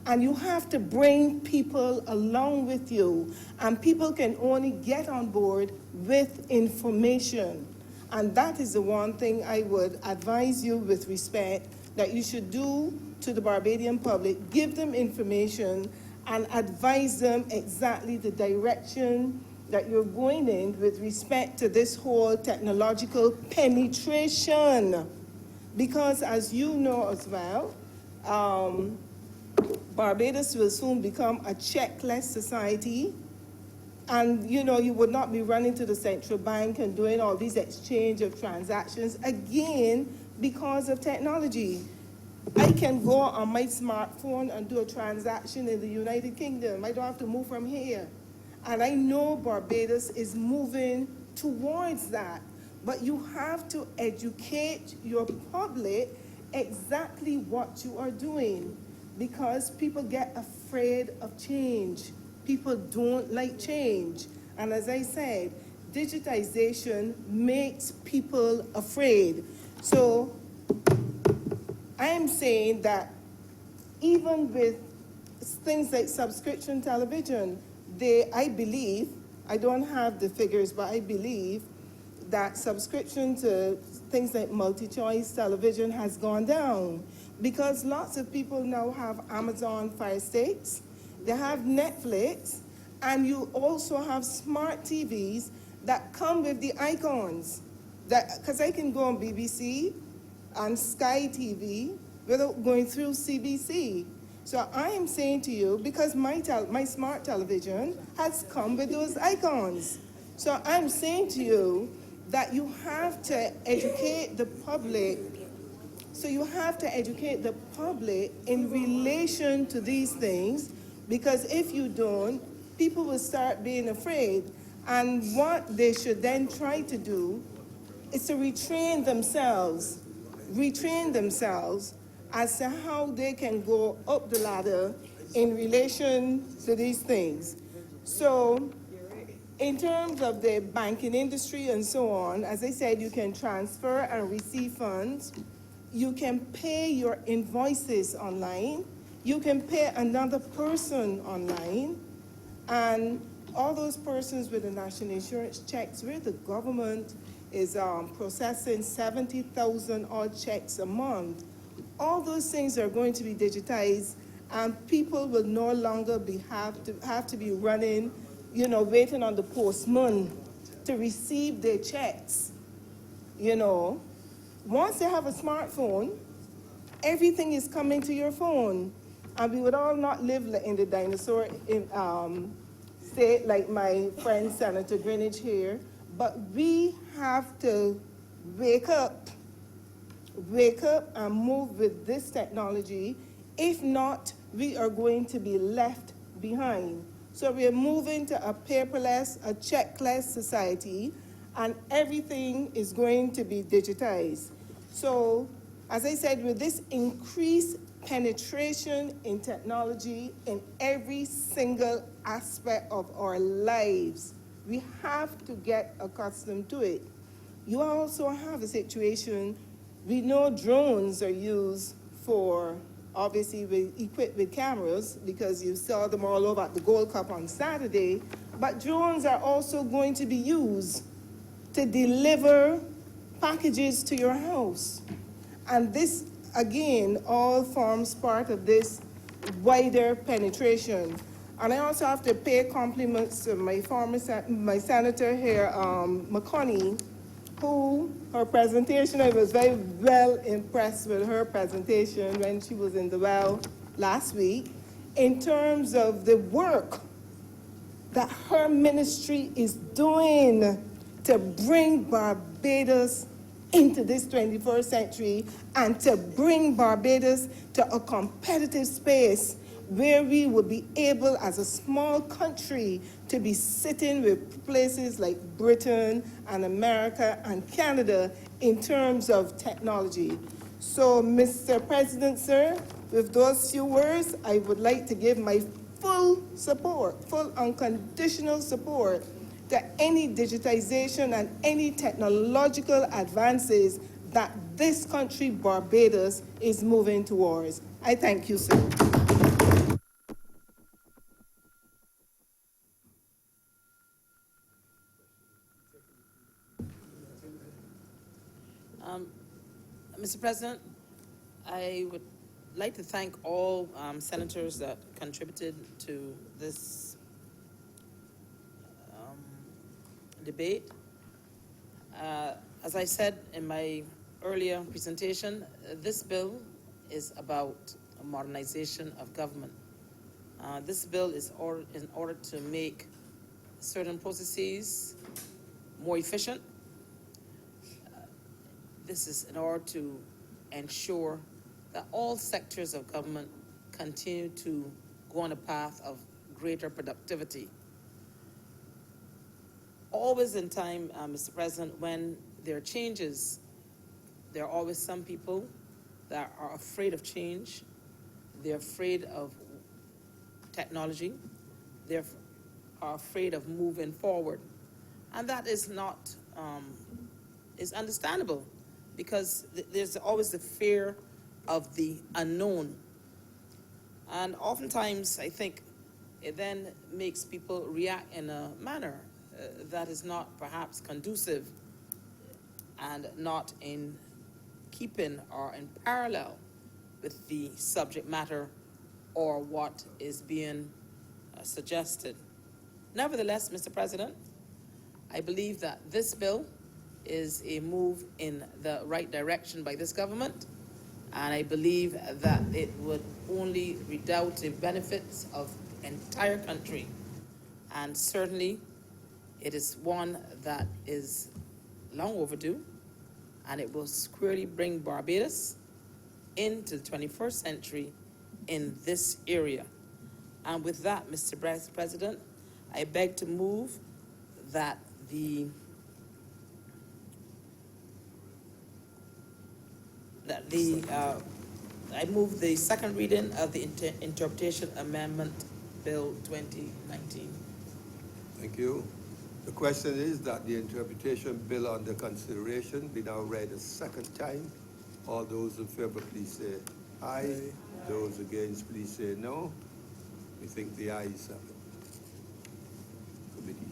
And you have to bring people along with you, and people can only get on board with information. And that is the one thing I would advise you with respect that you should do to the Barbadian public, give them information and advise them exactly the direction that you're going in with respect to this whole technological penetration. Because as you know as well, Barbados will soon become a checkless society. And you would not be running to the central bank and doing all these exchange of transactions again because of technology. I can go on my smartphone and do a transaction in the United Kingdom. I don't have to move from here. And I know Barbados is moving towards that. But you have to educate your public exactly what you are doing, because people get afraid of change. People don't like change. And as I said, digitization makes people afraid. So I am saying that even with things like subscription television, I believe, I don't have the figures, but I believe that subscription to things like multi-choice television has gone down, because lots of people now have Amazon Fire Sticks, they have Netflix, and you also have smart TVs that come with the icons. Because I can go on BBC and Sky TV without going through CBC. So I am saying to you, because my smart television has come with those icons. So I'm saying to you that you have to educate the public. So you have to educate the public in relation to these things, because if you don't, people will start being afraid. And what they should then try to do is to retrain themselves as to how they can go up the ladder in relation to these things. So in terms of the banking industry and so on, as I said, you can transfer and receive funds. You can pay your invoices online. You can pay another person online. And all those persons with the national insurance checks, where the government is processing 70,000 odd checks a month, all those things are going to be digitized, and people will no longer have to be running, waiting on the postman to receive their checks. Once they have a smartphone, everything is coming to your phone. And we would all not live in the dinosaur state like my friend Senator Greenwich here, but we have to wake up and move with this technology. If not, we are going to be left behind. So we are moving to a paperless, a checkless society, and everything is going to be digitized. So, as I said, with this increased penetration in technology in every single aspect of our lives, we have to get accustomed to it. You also have a situation, we know drones are used for, obviously equipped with cameras, because you saw them all over at the Gold Cup on Saturday, but drones are also going to be used to deliver packages to your house. And this, again, all forms part of this wider penetration. And I also have to pay compliments to my senator here, McConney, who, her presentation, I was very well impressed with her presentation when she was in the well last week, in terms of the work that her ministry is doing to bring Barbados into this 21st century and to bring Barbados to a competitive space where we will be able, as a small country, to be sitting with places like Britain and America and Canada in terms of technology. So, Mr. President, sir, with those few words, I would like to give my full support, full unconditional support to any digitization and any technological advances that this country, Barbados, is moving towards. I thank you, sir. Mr. President, I would like to thank all senators that contributed to this debate. As I said in my earlier presentation, this bill is about a modernization of government. This bill is in order to make certain processes more efficient. This is in order to ensure that all sectors of government continue to go on a path of greater productivity. Always in time, Mr. President, when there are changes, there are always some people that are afraid of change. They're afraid of technology. They are afraid of moving forward. And that is not, is understandable, because there's always the fear of the unknown. And oftentimes, I think, it then makes people react in a manner that is not perhaps conducive and not in keeping or in parallel with the subject matter or what is being suggested. Nevertheless, Mr. President, I believe that this bill is a move in the right direction by this government, and I believe that it would only redound the benefits of the entire country. And certainly, it is one that is long overdue, and it will squarely bring Barbados into the 21st century in this area. And with that, Mr. President, I beg to move that I move the second reading of the Interpretation Amendment Bill 2019. Thank you. The question is that the interpretation bill under consideration be now read a second time. All those in favor, please say aye. Aye. Those against, please say no. We think the ayes have it. Committee.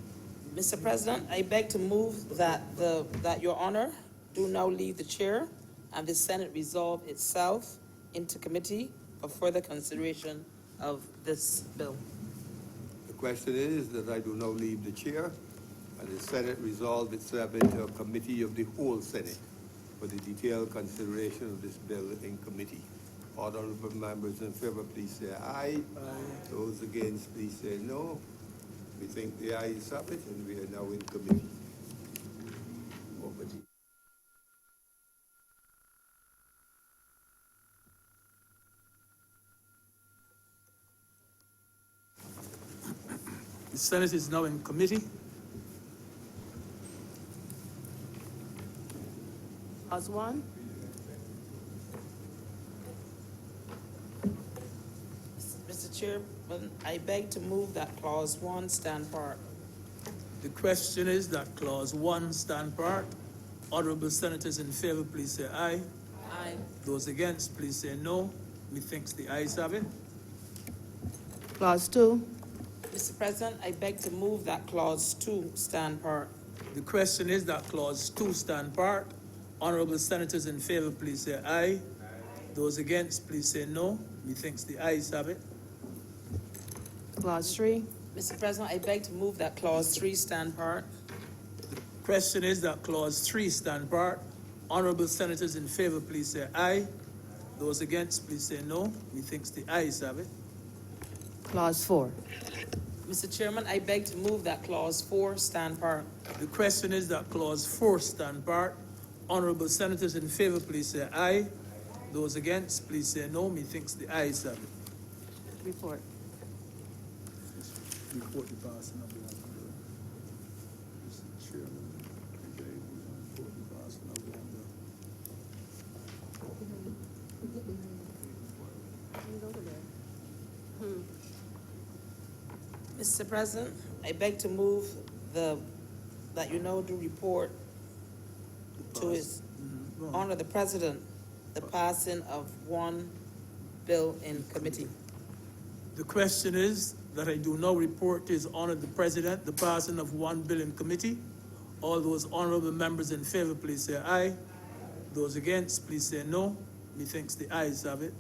Mr. President, I beg to move that Your Honor do now leave the chair and the Senate resolve itself into committee for further consideration of this bill. The question is that I do now leave the chair and the Senate resolve itself into a committee of the whole Senate for the detailed consideration of this bill in committee. Honourable members in favor, please say aye. Aye. Those against, please say no. We think the ayes have it, and we are now in committee. Over to you. The Senate is now in committee. Clause 1. Mr. Chairman, I beg to move that Clause 1 stand part. The question is that Clause 1 stand part. Honourable senators in favor, please say aye. Aye. Those against, please say no. Methinks the ayes have it. Clause 2. Mr. President, I beg to move that Clause 2 stand part. The question is that Clause 2 stand part. Honourable senators in favor, please say aye. Aye. Those against, please say no. Methinks the ayes have it. Clause 3. Mr. President, I beg to move that Clause 3 stand part. The question is that Clause 3 stand part. Honourable senators in favor, please say aye. Those against, please say no. Methinks the ayes have it. Clause 4. Mr. Chairman, I beg to move that clause 4 stand part. The question is that clause 4 stand part. Honourable senators in favor, please say aye. Those against, please say no. Methinks the ayes have it. Report. Report the passing of the bill. Mr. Chairman, report the passing of the bill. Mr. President, I beg to move that you know the report to his honor the President, the passing of one bill in committee. The question is that I do now report to his honor the President the passing of one bill in committee. All those honorable members in favor, please say aye. Those against, please say no. Methinks the ayes have it.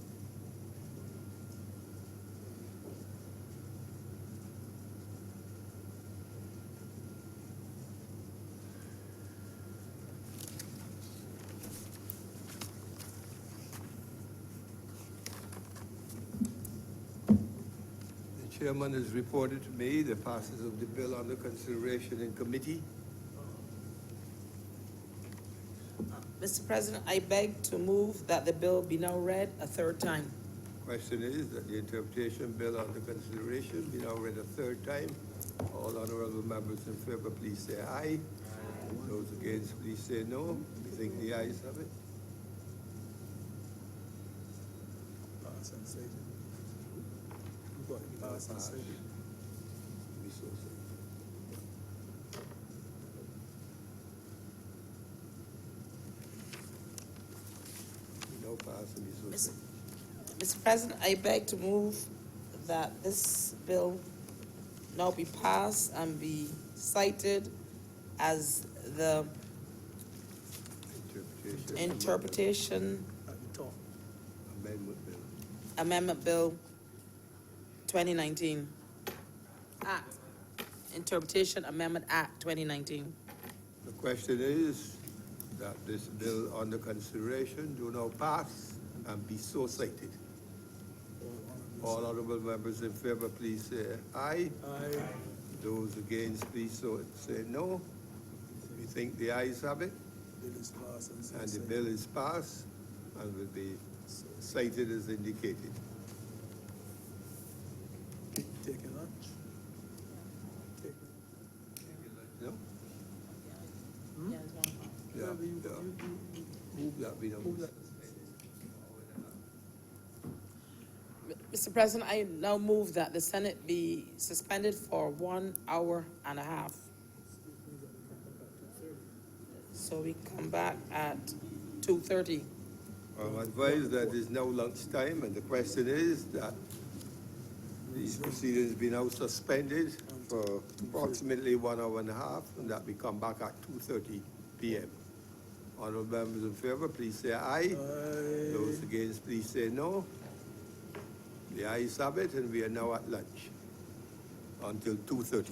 The chairman has reported to me the passage of the bill under consideration in committee. Mr. President, I beg to move that the bill be now read a third time. Question is that the interpretation bill under consideration be now read a third time. All honorable members in favor, please say aye. Those against, please say no. We think the ayes have it. Pass and say it. We've got it. Pass and say it. Be so said. We now pass and be so said. Mr. President, I beg to move that this bill now be passed and be cited as the interpretation At the top. Amendment bill. Amendment Bill 2019. Act. Interpretation Amendment Act 2019. The question is that this bill under consideration do now pass and be so cited. All honorable members in favor, please say aye. Aye. Those against, please so say no. We think the ayes have it, Bill is passed and and the say it. bill is passed and will be cited as indicated. Taking lunch? Take- No? Hmm? Yeah, it's one. Yeah, Move that, we don't. Move that. Mr. President, I now move that the Senate be suspended for 1 hour and a half. So we come back at 2:30. I'm advised that it's now lunchtime, and the question is that these proceedings be now suspended for approximately 1 hour and a half, and that we come back at 2:30 p.m. Honorable members in favor, please say aye. Aye. Those against, please say no. The ayes have it, and we are now at lunch until 2:30.